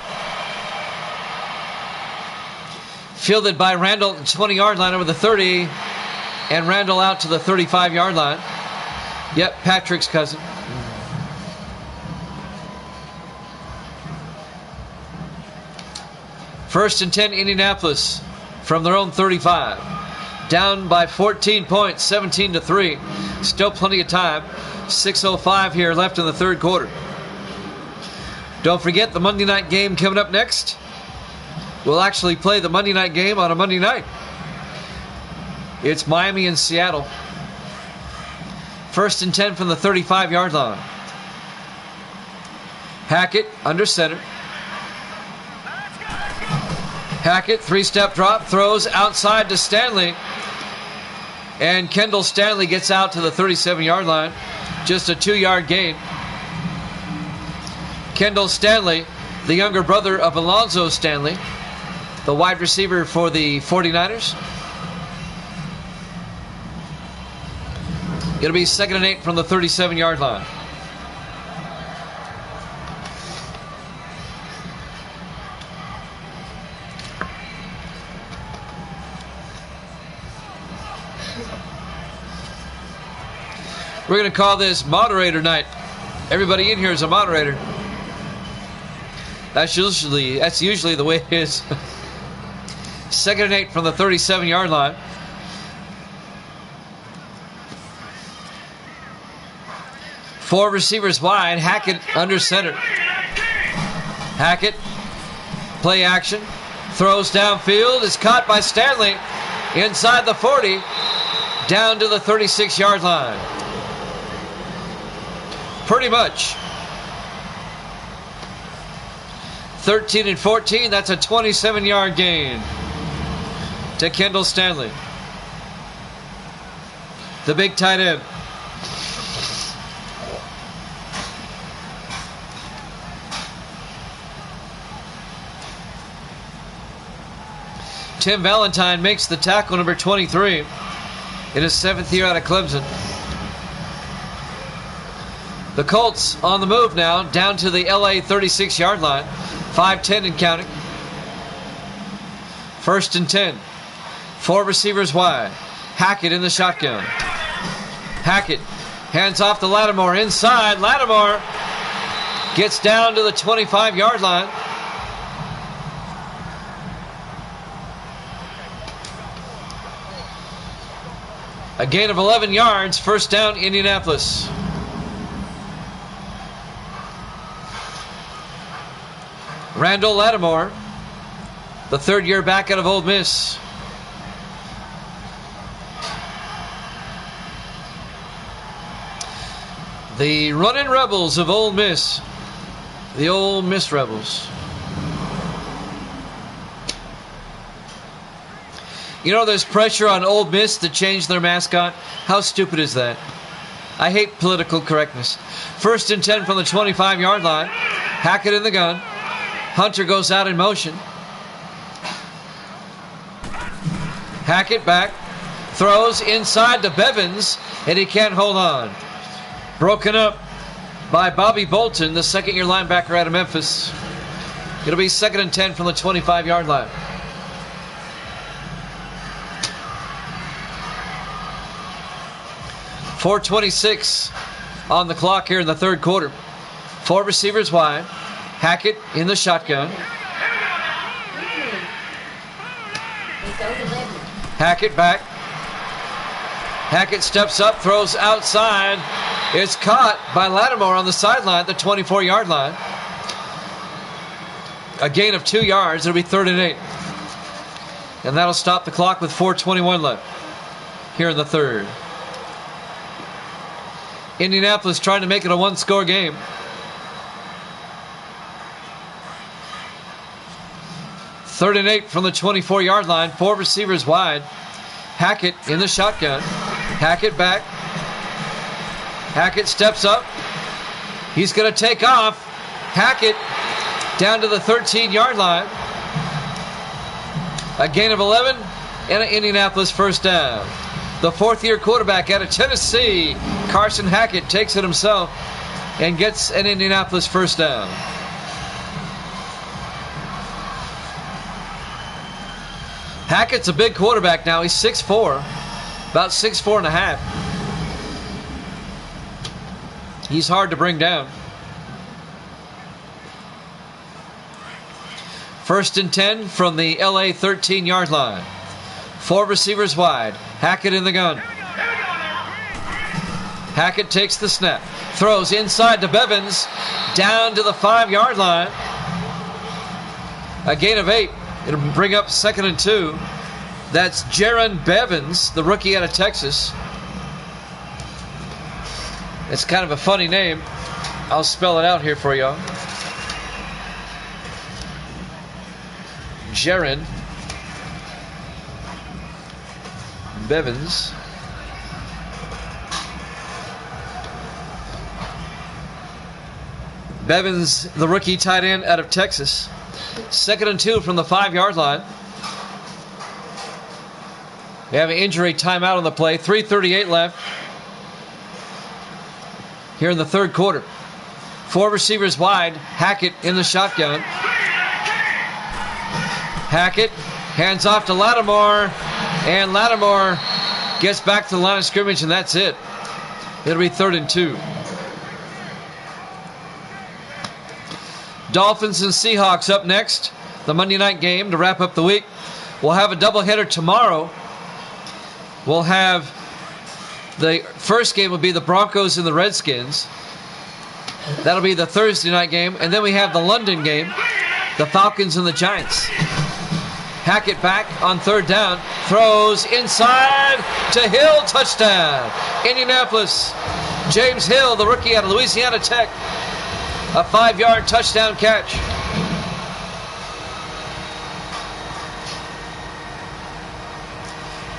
Fielded by Randall at the 20-yard line over the 30. And Randall out to the 35-yard line. Yep, Patrick's cousin. First and 10, Indianapolis from their own 35. Down by 14 points, 17-3. Still plenty of time. 6:05 here left in the third quarter. Don't forget the Monday night game coming up next. We'll actually play the Monday night game on a Monday night. It's Miami and Seattle. First and 10 from the 35-yard line. Hackett under center. Hackett, 3-step drop, throws outside to Stanley. And Kendall Stanley gets out to the 37-yard line. Just a 2-yard gain. Kendall Stanley, the younger brother of Alonzo Stanley, the wide receiver for the 49ers. It'll be 2nd and 8 from the 37-yard line. We're going to call this moderator night. Everybody in here is a moderator. That's usually the way it is. 2nd and 8 from the 37-yard line. Four receivers wide. Hackett under center. Hackett, play action. Throws downfield. Is caught by Stanley. Inside the 40. Down to the 36-yard line. Pretty much. 13 and 14. That's a 27-yard gain to Kendall Stanley, the big tight end. Tim Valentine makes the tackle, number 23, in his 7th year out of Clemson. The Colts on the move now, down to the LA 36-yard line. 5:10 and counting. First and 10. 4 receivers wide. Hackett in the shotgun. Hackett hands off to Lattimore inside. Lattimore gets down to the 25-yard line. A gain of 11 yards. First down, Indianapolis. Randall Lattimore, the third-year back out of Ole Miss. The running Rebels of Ole Miss. The Ole Miss Rebels. You know, there's pressure on Ole Miss to change their mascot. How stupid is that? I hate political correctness. First and 10 from the 25-yard line. Hackett in the gun. Hunter goes out in motion. Hackett back. Throws inside to Bevins, and he can't hold on. Broken up by Bobby Bolton, the second-year linebacker out of Memphis. It'll be second and 10 from the 25-yard line. .426 on the clock here in the third quarter. 4 receivers wide. Hackett in the shotgun. Hackett back. Hackett steps up, throws outside. It's caught by Lattimore on the sideline at the 24-yard line. A gain of 2 yards. It'll be 3rd and 8. And that'll stop the clock with 4:21 left here in the third. Indianapolis trying to make it a one-score game. Third and 8 from the 24-yard line. 4 receivers wide. Hackett in the shotgun. Hackett back. Hackett steps up. He's going to take off. Hackett down to the 13-yard line. A gain of 11 and an Indianapolis first down. The 4th-year quarterback out of Tennessee, Carson Hackett, takes it himself and gets an Indianapolis first down. Hackett's a big quarterback now. He's 6'4", about 6'4 and a half. He's hard to bring down. First and 10 from the LA 13-yard line. 4 receivers wide. Hackett in the gun. Hackett takes the snap. Throws inside to Bevins. Down to the 5-yard line. A gain of 8. It'll bring up 2nd and 2. That's Jaron Bevins, the rookie out of Texas. It's kind of a funny name. I'll spell it out here for y'all. Jaron Bevins. Bevins, the rookie tight end out of Texas. 2nd and 2 from the 5-yard line. We have an injury timeout on the play. 3:38 left here in the third quarter. 4 receivers wide. Hackett in the shotgun. Hackett hands off to Lattimore, and Lattimore gets back to the line of scrimmage, and that's it. It'll be 3rd and 2. Dolphins and Seahawks up next. The Monday night game to wrap up the week. We'll have a doubleheader tomorrow. We'll have the first game will be the Broncos and the Redskins. That'll be the Thursday night game. And then we have the London game, the Falcons and the Giants. Hackett back on 3rd down. Throws inside to Hill. Touchdown. Indianapolis. James Hill, the rookie out of Louisiana Tech. A 5-yard touchdown catch.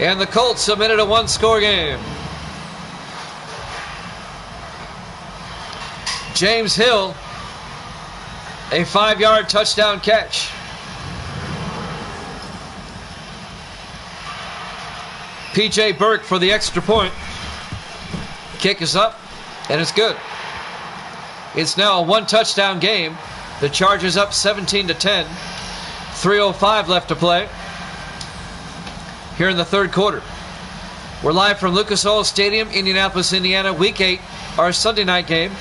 And the Colts submitted a one-score game. James Hill, a 5-yard touchdown catch. P.J. Burke for the extra point. Kick is up, and it's good. It's now a 1-touchdown game. The Chargers up 17-10. 3:05 left to play. here in the third quarter. We're live from Lucas Oil Stadium, Indianapolis, Indiana. Week 8, our Sunday night game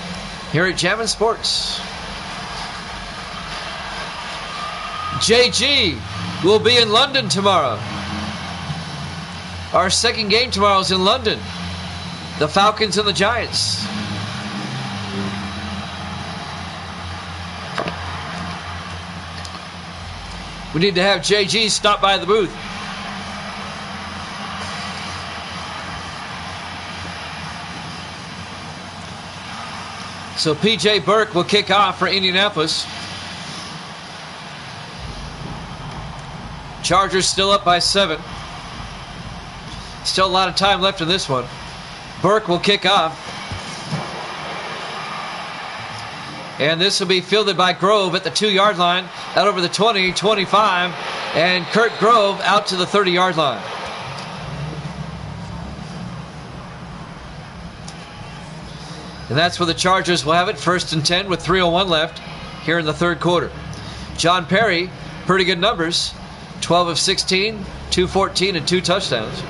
here at Jammin' Sports. JG will be in London tomorrow. Our second game tomorrow is in London. The Falcons and the Giants. We need to have JG stop by the booth. So P.J. Burke will kick off for Indianapolis. Chargers still up by 7. Still a lot of time left in this one. Burke will kick off. And this will be fielded by Grove at the 2-yard line, out over the 20, 25, and Kurt Grove out to the 30-yard line. And that's where the Chargers will have it, 1st and 10 with 3:01 left here in the third quarter. John Perry, pretty good numbers, 12 of 16, 214, and 2 touchdowns.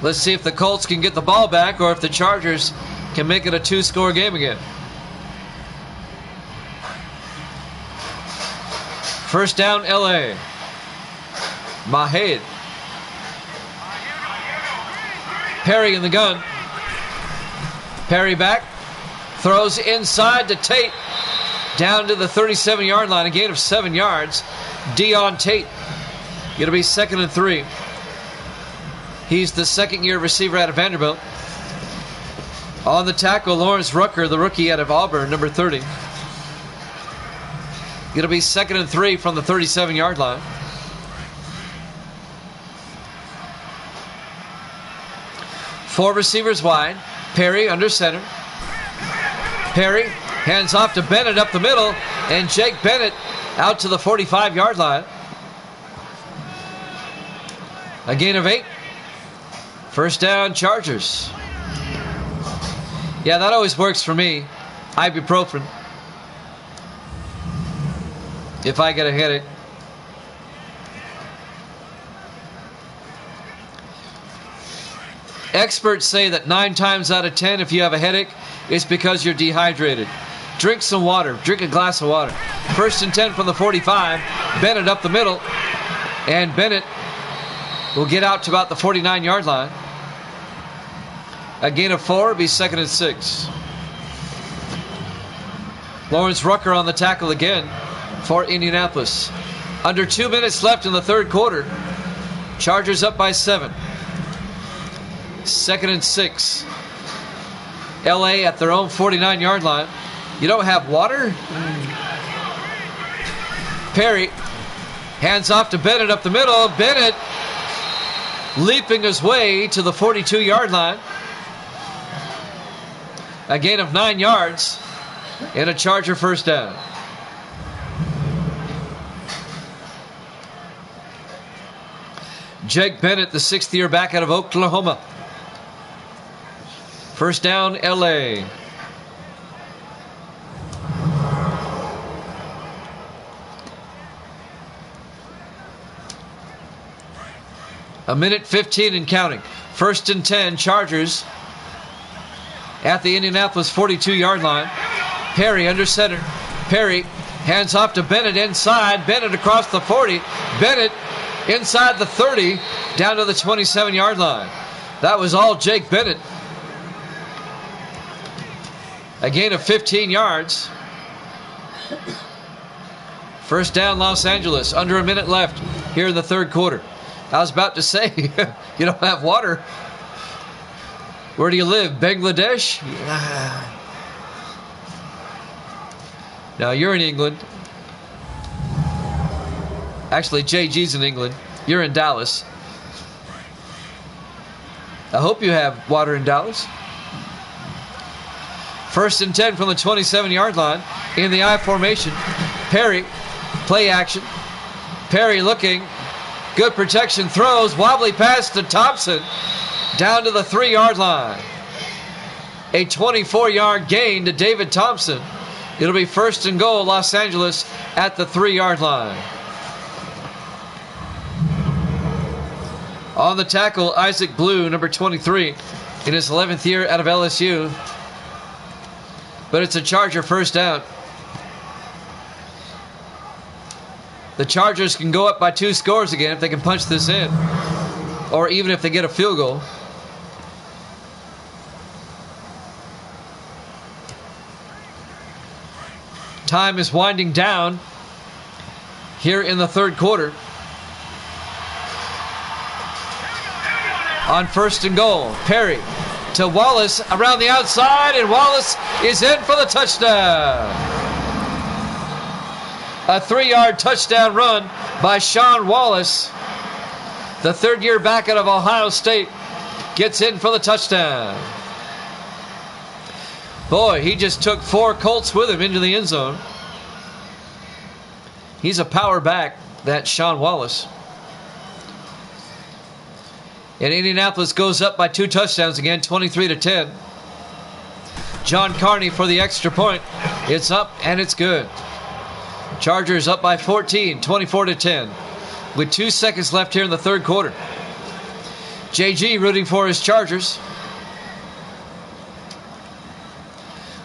Let's see if the Colts can get the ball back or if the Chargers can make it a 2-score game again. First down, LA. Mahed. Perry in the gun. Perry back. Throws inside to Tate. Down to the 37-yard line. A gain of 7 yards. Deon Tate. Going to be 2nd and 3. He's the second-year receiver out of Vanderbilt. On the tackle, Lawrence Rucker, the rookie out of Auburn, number 30. Going to be 2nd and 3 from the 37-yard line. Four receivers wide. Perry under center. Perry hands off to Bennett up the middle, and Jake Bennett out to the 45-yard line. A gain of 8. First down, Chargers. Yeah, that always works for me. Ibuprofen. If I get a headache. Experts say that 9 times out of 10, if you have a headache, it's because you're dehydrated. Drink some water. Drink a glass of water. 1st and 10 from the 45. Bennett up the middle. And Bennett will get out to about the 49-yard line. A gain of 4, be 2nd and 6. Lawrence Rucker on the tackle again for Indianapolis. Under 2 minutes left in the third quarter. Chargers up by 7. 2nd and 6. LA at their own 49-yard line. You don't have water? Perry hands off to Bennett up the middle. Bennett leaping his way to the 42-yard line. A gain of 9 yards and a Charger first down. Jake Bennett, the 6th-year back out of Oklahoma. First down, LA. A minute 15 and counting. 1st and 10, Chargers at the Indianapolis 42-yard line. Perry under center. Perry hands off to Bennett inside. Bennett across the 40. Bennett inside the 30, down to the 27-yard line. That was all Jake Bennett. A gain of 15 yards. First down, Los Angeles. Under a minute left here in the third quarter. I was about to say, you don't have water. Where do you live? Bangladesh? Now, you're in England. Actually, JG's in England. You're in Dallas. I hope you have water in Dallas. 1st and 10 from the 27-yard line in the I formation. Perry, play action. Perry looking. Good protection, throws. Wobbly pass to Thompson. Down to the 3-yard line. A 24-yard gain to David Thompson. It'll be 1st and goal, Los Angeles at the 3-yard line. On the tackle, Isaac Blue, number 23, in his 11th year out of LSU. But it's a Charger first down. The Chargers can go up by 2 scores again if they can punch this in, or even if they get a field goal. Time is winding down here in the 3rd quarter. On 1st and goal, Perry to Wallace around the outside, and Wallace is in for the touchdown. A 3-yard touchdown run by Sean Wallace. The 3rd-year back out of Ohio State gets in for the touchdown. Boy, he just took 4 Colts with him into the end zone. He's a power back, that Sean Wallace. And Indianapolis goes up by 2 touchdowns again, 23-10. John Carney for the extra point. It's up and it's good. Chargers up by 14, 24-10. With 2 seconds left here in the 3rd quarter. JG rooting for his Chargers.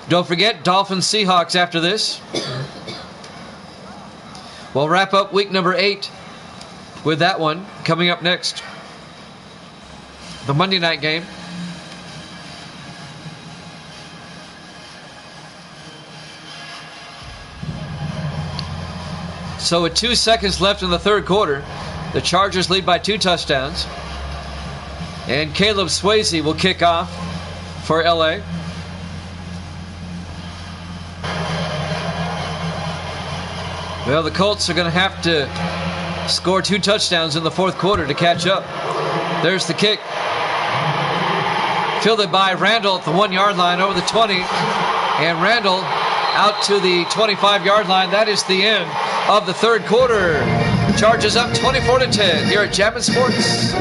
Don't forget, Dolphins Seahawks after this. We'll wrap up week number 8 with that one coming up next. The Monday night game. So with 2 seconds left in the 3rd quarter, the Chargers lead by 2 touchdowns. And Caleb Swayze will kick off for LA. Well, the Colts are going to have to score 2 touchdowns in the 4th quarter to catch up. There's the kick. Fielded by Randall at the 1-yard line over the 20. And Randall out to the 25-yard line. That is the end of the 3rd quarter. Chargers up 24-10 here at Chapman Sports.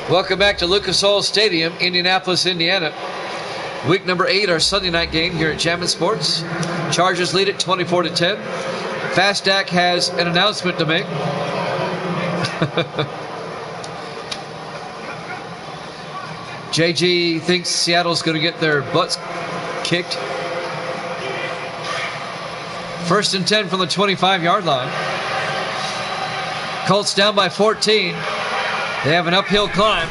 Welcome back to Lucas Oil Stadium, Indianapolis, Indiana. Week number 8, our Sunday night game here at Chapman Sports. Chargers lead it 24-10. Fast Dak has an announcement to make. JG thinks Seattle's going to get their butts kicked. 1st and 10 from the 25-yard line. Colts down by 14. They have an uphill climb.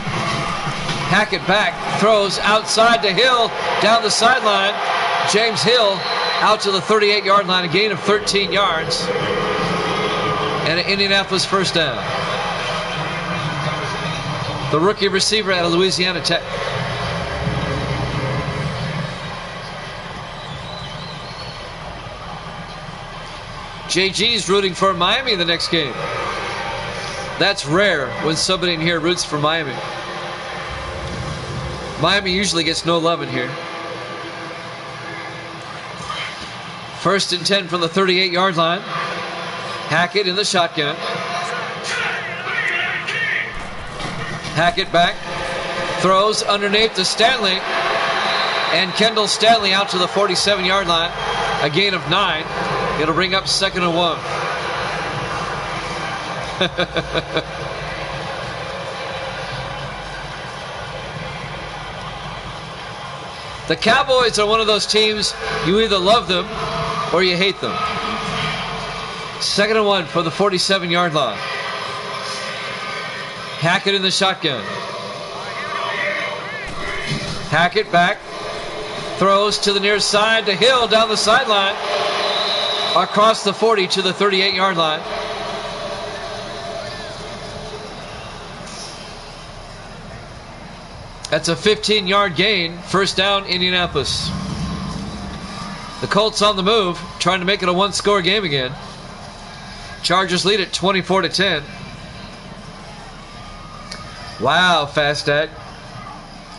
Hackett back, throws outside to Hill, down the sideline. James Hill out to the 38-yard line, a gain of 13 yards. And an Indianapolis first down. The rookie receiver out of Louisiana Tech. JG's rooting for Miami the next game. That's rare when somebody in here roots for Miami. Miami usually gets no love in here. 1st and 10 from the 38-yard line. Hackett in the shotgun. Hackett back. Throws underneath to Stanley. And Kendall Stanley out to the 47-yard line. A gain of 9. It'll bring up 2nd and 1. The Cowboys are one of those teams, you either love them or you hate them. 2nd and 1 for the 47-yard line. Hackett in the shotgun. Hackett back. Throws to the near side to Hill down the sideline. Across the 40 to the 38-yard line. That's a 15-yard gain. First down, Indianapolis. The Colts on the move, trying to make it a 1-score game again. Chargers lead it 24-10. Wow, Fast Dak.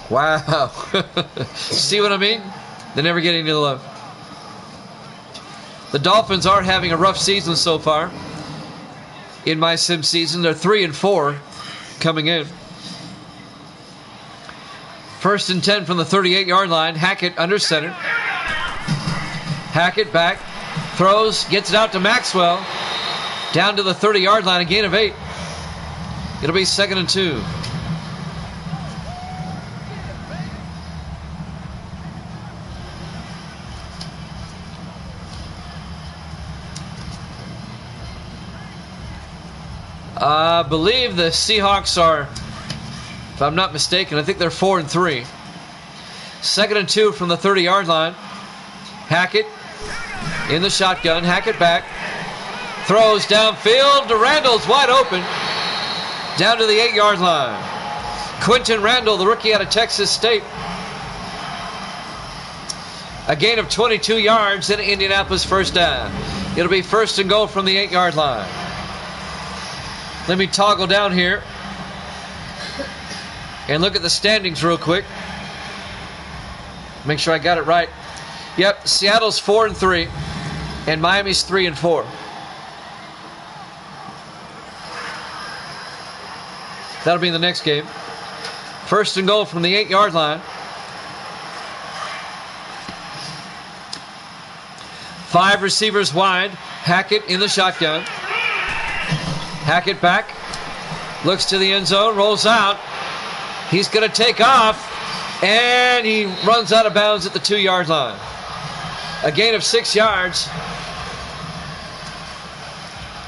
Wow. See what I mean? They never get any love. The Dolphins are having a rough season so far. In my sim season, they're 3-4 coming in. 1st and 10 from the 38-yard line. Hackett under center. Hackett back. Throws. Gets it out to Maxwell. Down to the 30-yard line. A gain of 8. It'll be 2nd and 2. I believe the Seahawks are, if I'm not mistaken, I think they're 4 and 3. 2nd and 2 from the 30-yard line. Hackett in the shotgun. Hackett back. Throws downfield to Randall's wide open. Down to the 8-yard line. Quentin Randall, the rookie out of Texas State. A gain of 22 yards and Indianapolis first down. It'll be 1st and goal from the 8-yard line. Let me toggle down here and look at the standings real quick. Make sure I got it right. Yep, Seattle's 4 and 3 and Miami's 3 and 4. That'll be in the next game. 1st and goal from the 8-yard line. 5 receivers wide. Hackett in the shotgun. Hackett back. Looks to the end zone. Rolls out. He's going to take off. And he runs out of bounds at the 2-yard line. A gain of 6 yards.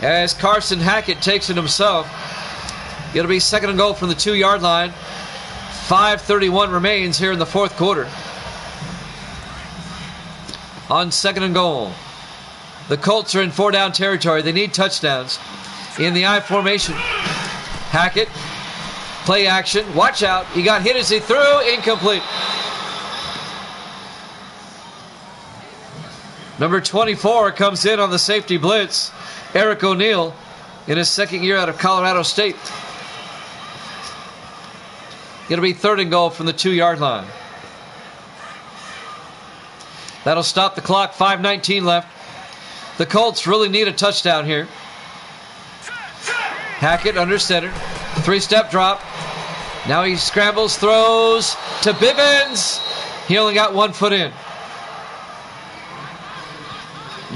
As Carson Hackett takes it himself. It'll be 2nd and goal from the 2-yard line. 5:31 remains here in the 4th quarter. On 2nd and goal. The Colts are in 4-down territory. They need touchdowns. In the I formation. Hackett. Play action. Watch out. He got hit as he threw. Incomplete. Number 24 comes in on the safety blitz. Eric O'Neal in his 2nd year out of Colorado State. It'll be 3rd and goal from the 2-yard line. That'll stop the clock. 5:19 left. The Colts really need a touchdown here. Hackett under center. 3-step drop. Now he scrambles, throws to Bivens. He only got 1 foot in.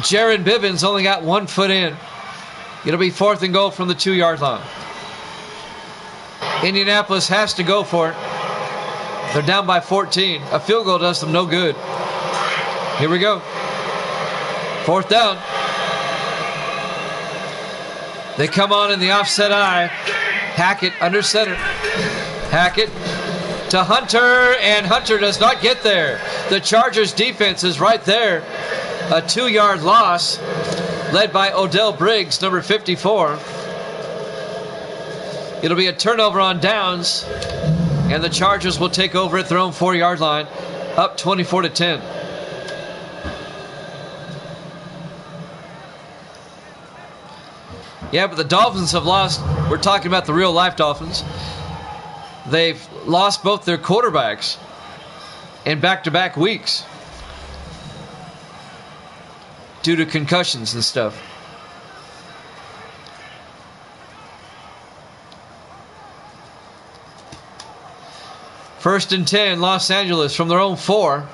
Jaron Bivens only got 1 foot in. It'll be 4th and goal from the 2-yard line. Indianapolis has to go for it. They're down by 14. A field goal does them no good. Here we go. 4th down. They come on in the offset eye. Hackett under center. Hackett to Hunter, and Hunter does not get there. The Chargers defense is right there. A 2-yard loss led by Odell Briggs, number 54. It'll be a turnover on downs, and the Chargers will take over at their own 4-yard line, up 24-10. Yeah, but the Dolphins have lost. We're talking about the real-life Dolphins. They've lost both their quarterbacks in back-to-back weeks due to concussions and stuff. First and 10, Los Angeles from their own 4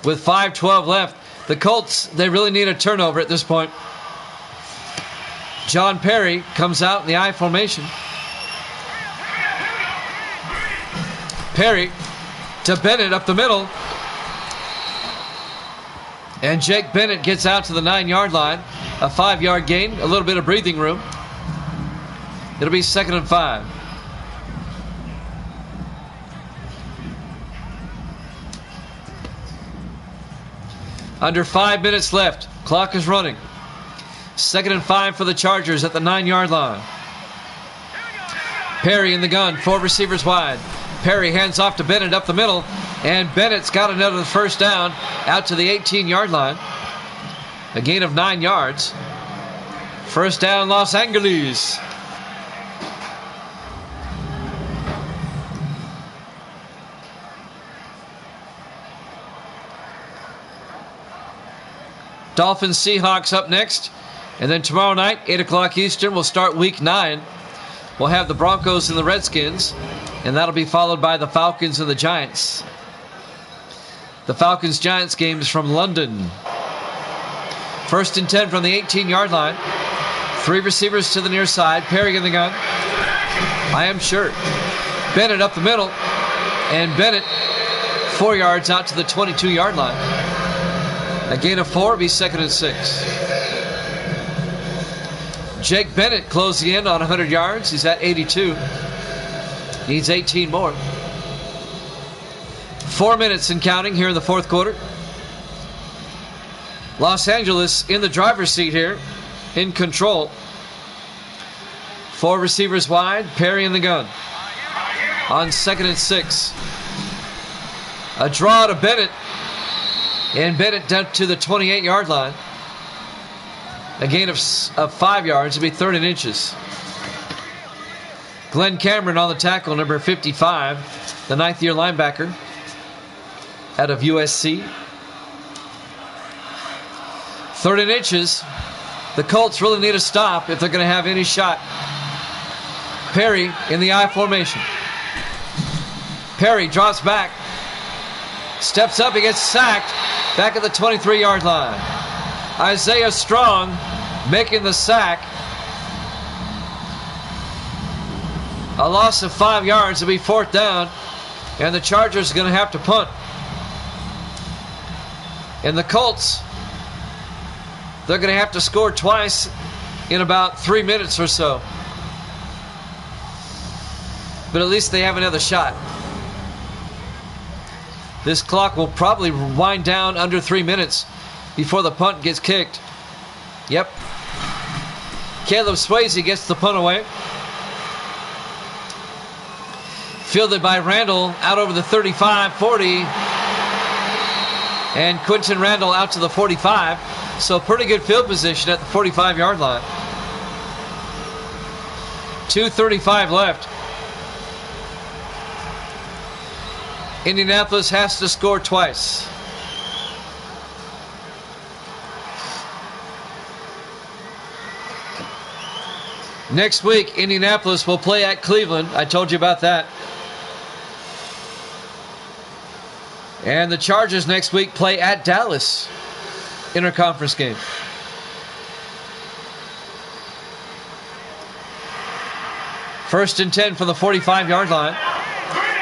with 5:12 left. The Colts, they really need a turnover at this point. John Perry comes out in the I formation. Perry to Bennett up the middle. And Jake Bennett gets out to the 9-yard line. A 5-yard gain, a little bit of breathing room. It'll be 2nd and 5. Under 5 minutes left. Clock is running. 2nd and 5 for the Chargers at the 9-yard line. Perry in the gun. 4 receivers wide. Perry hands off to Bennett up the middle. And Bennett's got another first down out to the 18-yard line. A gain of 9 yards. First down, Los Angeles. Dolphins Seahawks up next. And then tomorrow night, 8 o'clock Eastern, we'll start week 9 We'll have the Broncos and the Redskins, and that'll be followed by the Falcons and the Giants. The Falcons-Giants game is from London. 1st and 10 from the 18-yard line. 3 receivers to the near side. Perry in the gun. I am sure. Bennett up the middle. And Bennett 4 yards out to the 22-yard line. A gain of 4 will be 2nd and 6. Jake Bennett closed the end on 100 yards. He's at 82. Needs 18 more. 4 minutes and counting here in the fourth quarter. Los Angeles in the driver's seat here, in control. 4 receivers wide, Perry in the gun. On 2nd and 6. A draw to Bennett. And Bennett down to the 28-yard line. A gain of 5 yards. It'll be 3rd and inches. Glenn Cameron on the tackle, number 55, the 9th-year linebacker out of USC. 3rd and inches. The Colts really need a stop if they're going to have any shot. Perry in the I formation. Perry drops back. Steps up, he gets sacked. Back at the 23-yard line. Isaiah Strong making the sack. A loss of 5 yards. It'll be 4th down. And the Chargers are going to have to punt. And the Colts, they're going to have to score twice in about 3 minutes or so. But at least they have another shot. This clock will probably wind down under 3 minutes before the punt gets kicked. Yep. Caleb Swayze gets the punt away. Fielded by Randall out over the 35, 40. And Quentin Randall out to the 45. So pretty good field position at the 45-yard line. 2:35 left. Indianapolis has to score twice. Next week, Indianapolis will play at Cleveland. I told you about that. And the Chargers next week play at Dallas. Interconference game. First and 10 from the 45-yard line.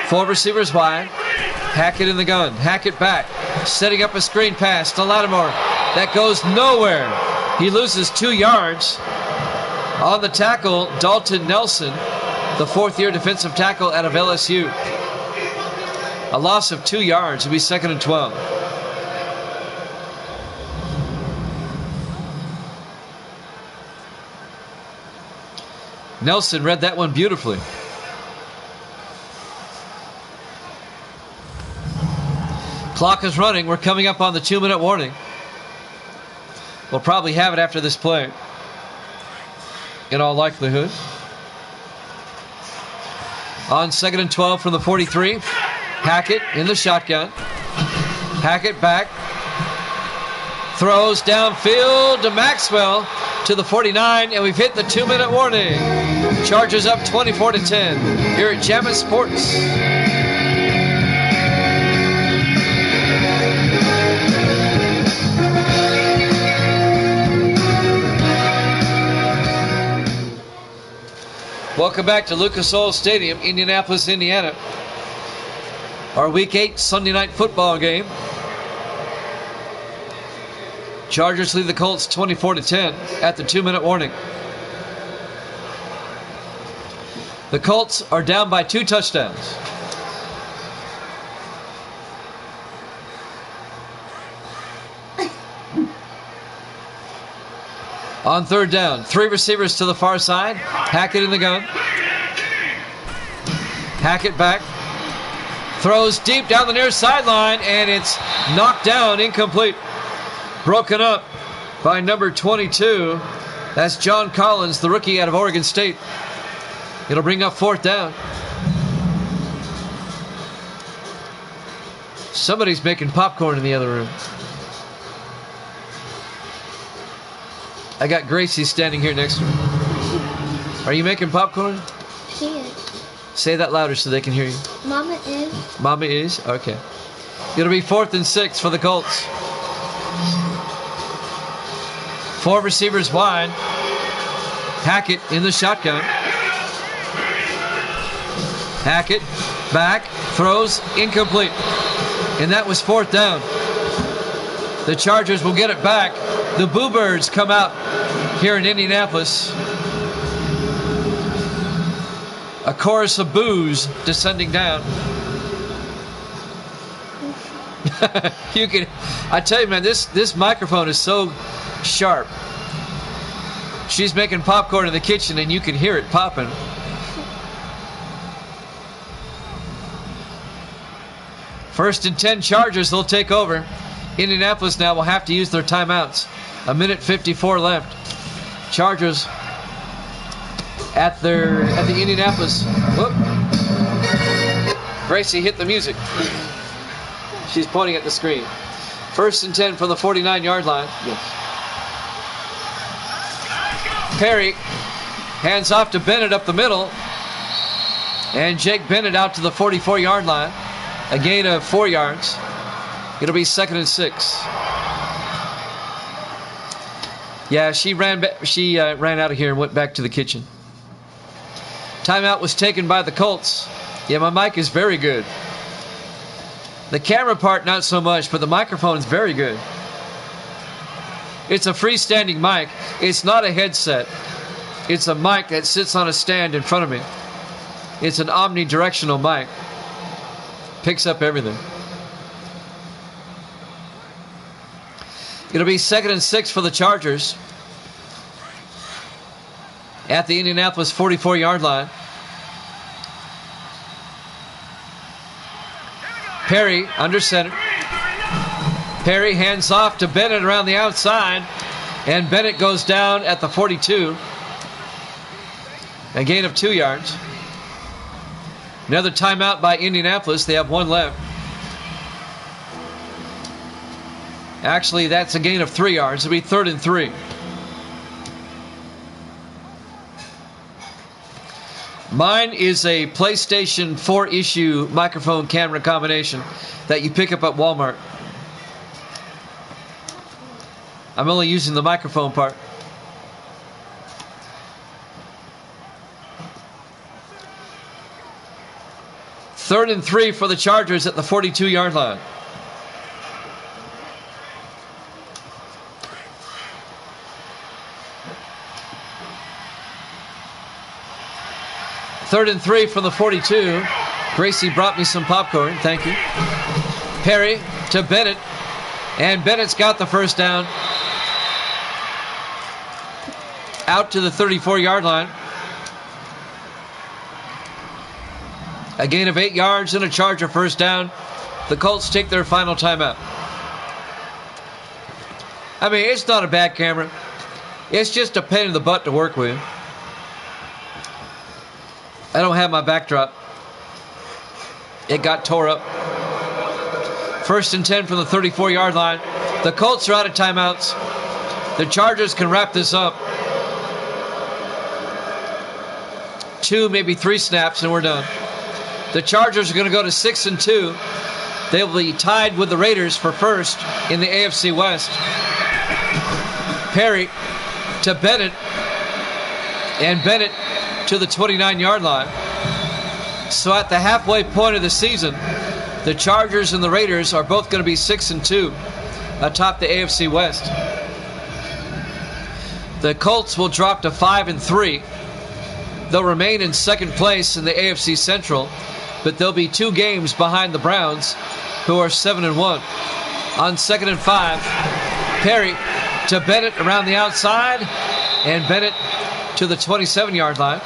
4 receivers wide. Hackett in the gun. Hackett back. Setting up a screen pass to Lattimore. That goes nowhere. He loses 2 yards. On the tackle, Dalton Nelson, the 4th-year defensive tackle out of LSU. A loss of 2 yards. It'll be 2nd and 12. Nelson read that one beautifully. Clock is running. We're coming up on the 2-minute warning. We'll probably have it after this play, in all likelihood. On 2nd and 12 from the 43. Hackett in the shotgun. Hackett back. Throws downfield to Maxwell to the 49, and we've hit the 2-minute warning. Chargers up 24-10 here at Jammin' Sports. Welcome back to Lucas Oil Stadium, Indianapolis, Indiana. Our Week 8 Sunday night football game. Chargers lead the Colts 24-10 at the 2-minute warning. The Colts are down by 2 touchdowns. On 3rd down, 3 receivers to the far side. Hackett in the gun. Hackett back. Throws deep down the near sideline, and it's knocked down, incomplete. Broken up by number 22. That's John Collins, the rookie out of Oregon State. It'll bring up 4th down. Somebody's making popcorn in the other room. I got Gracie standing here next to me. Are you making popcorn? Can't. Say that louder so they can hear you. Mama is. Mama is? Okay. It'll be 4th and 6 for the Colts. 4 receivers wide. Hackett in the shotgun. Hackett back, throws, incomplete. And that was 4th down. The Chargers will get it back. The Boo Birds come out here in Indianapolis. A chorus of boos descending down. You can, I tell you, man, this microphone is so sharp. She's making popcorn in the kitchen, and you can hear it popping. First and 10 Chargers, they'll take over. Indianapolis now will have to use their timeouts. 1:54 left. Chargers at the Indianapolis. Whoop. Gracie hit the music. She's pointing at the screen. First and 10 from the 49-yard line. Yes. Perry hands off to Bennett up the middle. And Jake Bennett out to the 44-yard line. A gain of 4 yards. It'll be 2nd and 6. Yeah, she ran out of here and went back to the kitchen. Timeout was taken by the Colts. Yeah, my mic is very good. The camera part, not so much, but the microphone is very good. It's a freestanding mic. It's not a headset. It's a mic that sits on a stand in front of me. It's an omnidirectional mic. Picks up everything. It'll be 2nd and 6 for the Chargers at the Indianapolis 44-yard line. Perry under center. Perry hands off to Bennett around the outside, and Bennett goes down at the 42. A gain of 2 yards. Another timeout by Indianapolis. They have 1 left. Actually, that's a gain of 3 yards. It'll be 3rd and 3. Mine is a PlayStation 4 issue microphone camera combination that you pick up at Walmart. I'm only using the microphone part. Third and 3 for the Chargers at the 42-yard line. Third and 3 from the 42. Gracie brought me some popcorn. Thank you. Perry to Bennett. And Bennett's got the first down. Out to the 34-yard line. A gain of 8 yards and a Charger first down. The Colts take their final timeout. I mean, it's not a bad camera. It's just a pain in the butt to work with. I don't have my backdrop. It got tore up. First and 10 from the 34-yard line. The Colts are out of timeouts. The Chargers can wrap this up. 2, maybe 3 snaps, and we're done. The Chargers are going to go to 6 and 2. They'll be tied with the Raiders for first in the AFC West. Perry to Bennett. And Bennett to the 29-yard line. So at the halfway point of the season, the Chargers and the Raiders are both going to be 6 and 2 atop the AFC West. The Colts will drop to 5 and 3. They'll remain in second place in the AFC Central, but they'll be 2 games behind the Browns, who are 7 and 1. On 2nd and 5, Perry to Bennett around the outside, and Bennett to the 27-yard line.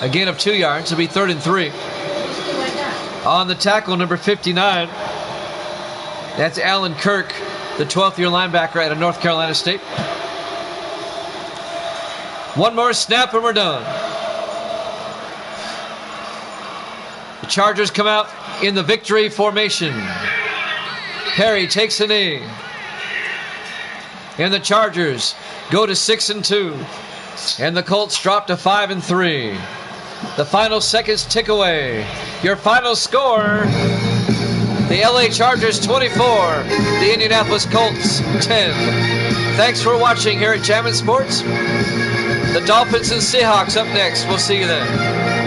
A gain of 2 yards. It'll be 3rd and 3. On the tackle, number 59. That's Alan Kirk, the 12th-year linebacker out of North Carolina State. 1 more snap and we're done. The Chargers come out in the victory formation. Perry takes a knee. And the Chargers go to 6 and 2. And the Colts drop to 5-3. The final seconds tick away. Your final score: the LA Chargers 24, the Indianapolis Colts 10. Thanks for watching here at Jammin' Sports. The Dolphins and Seahawks up next. We'll see you then.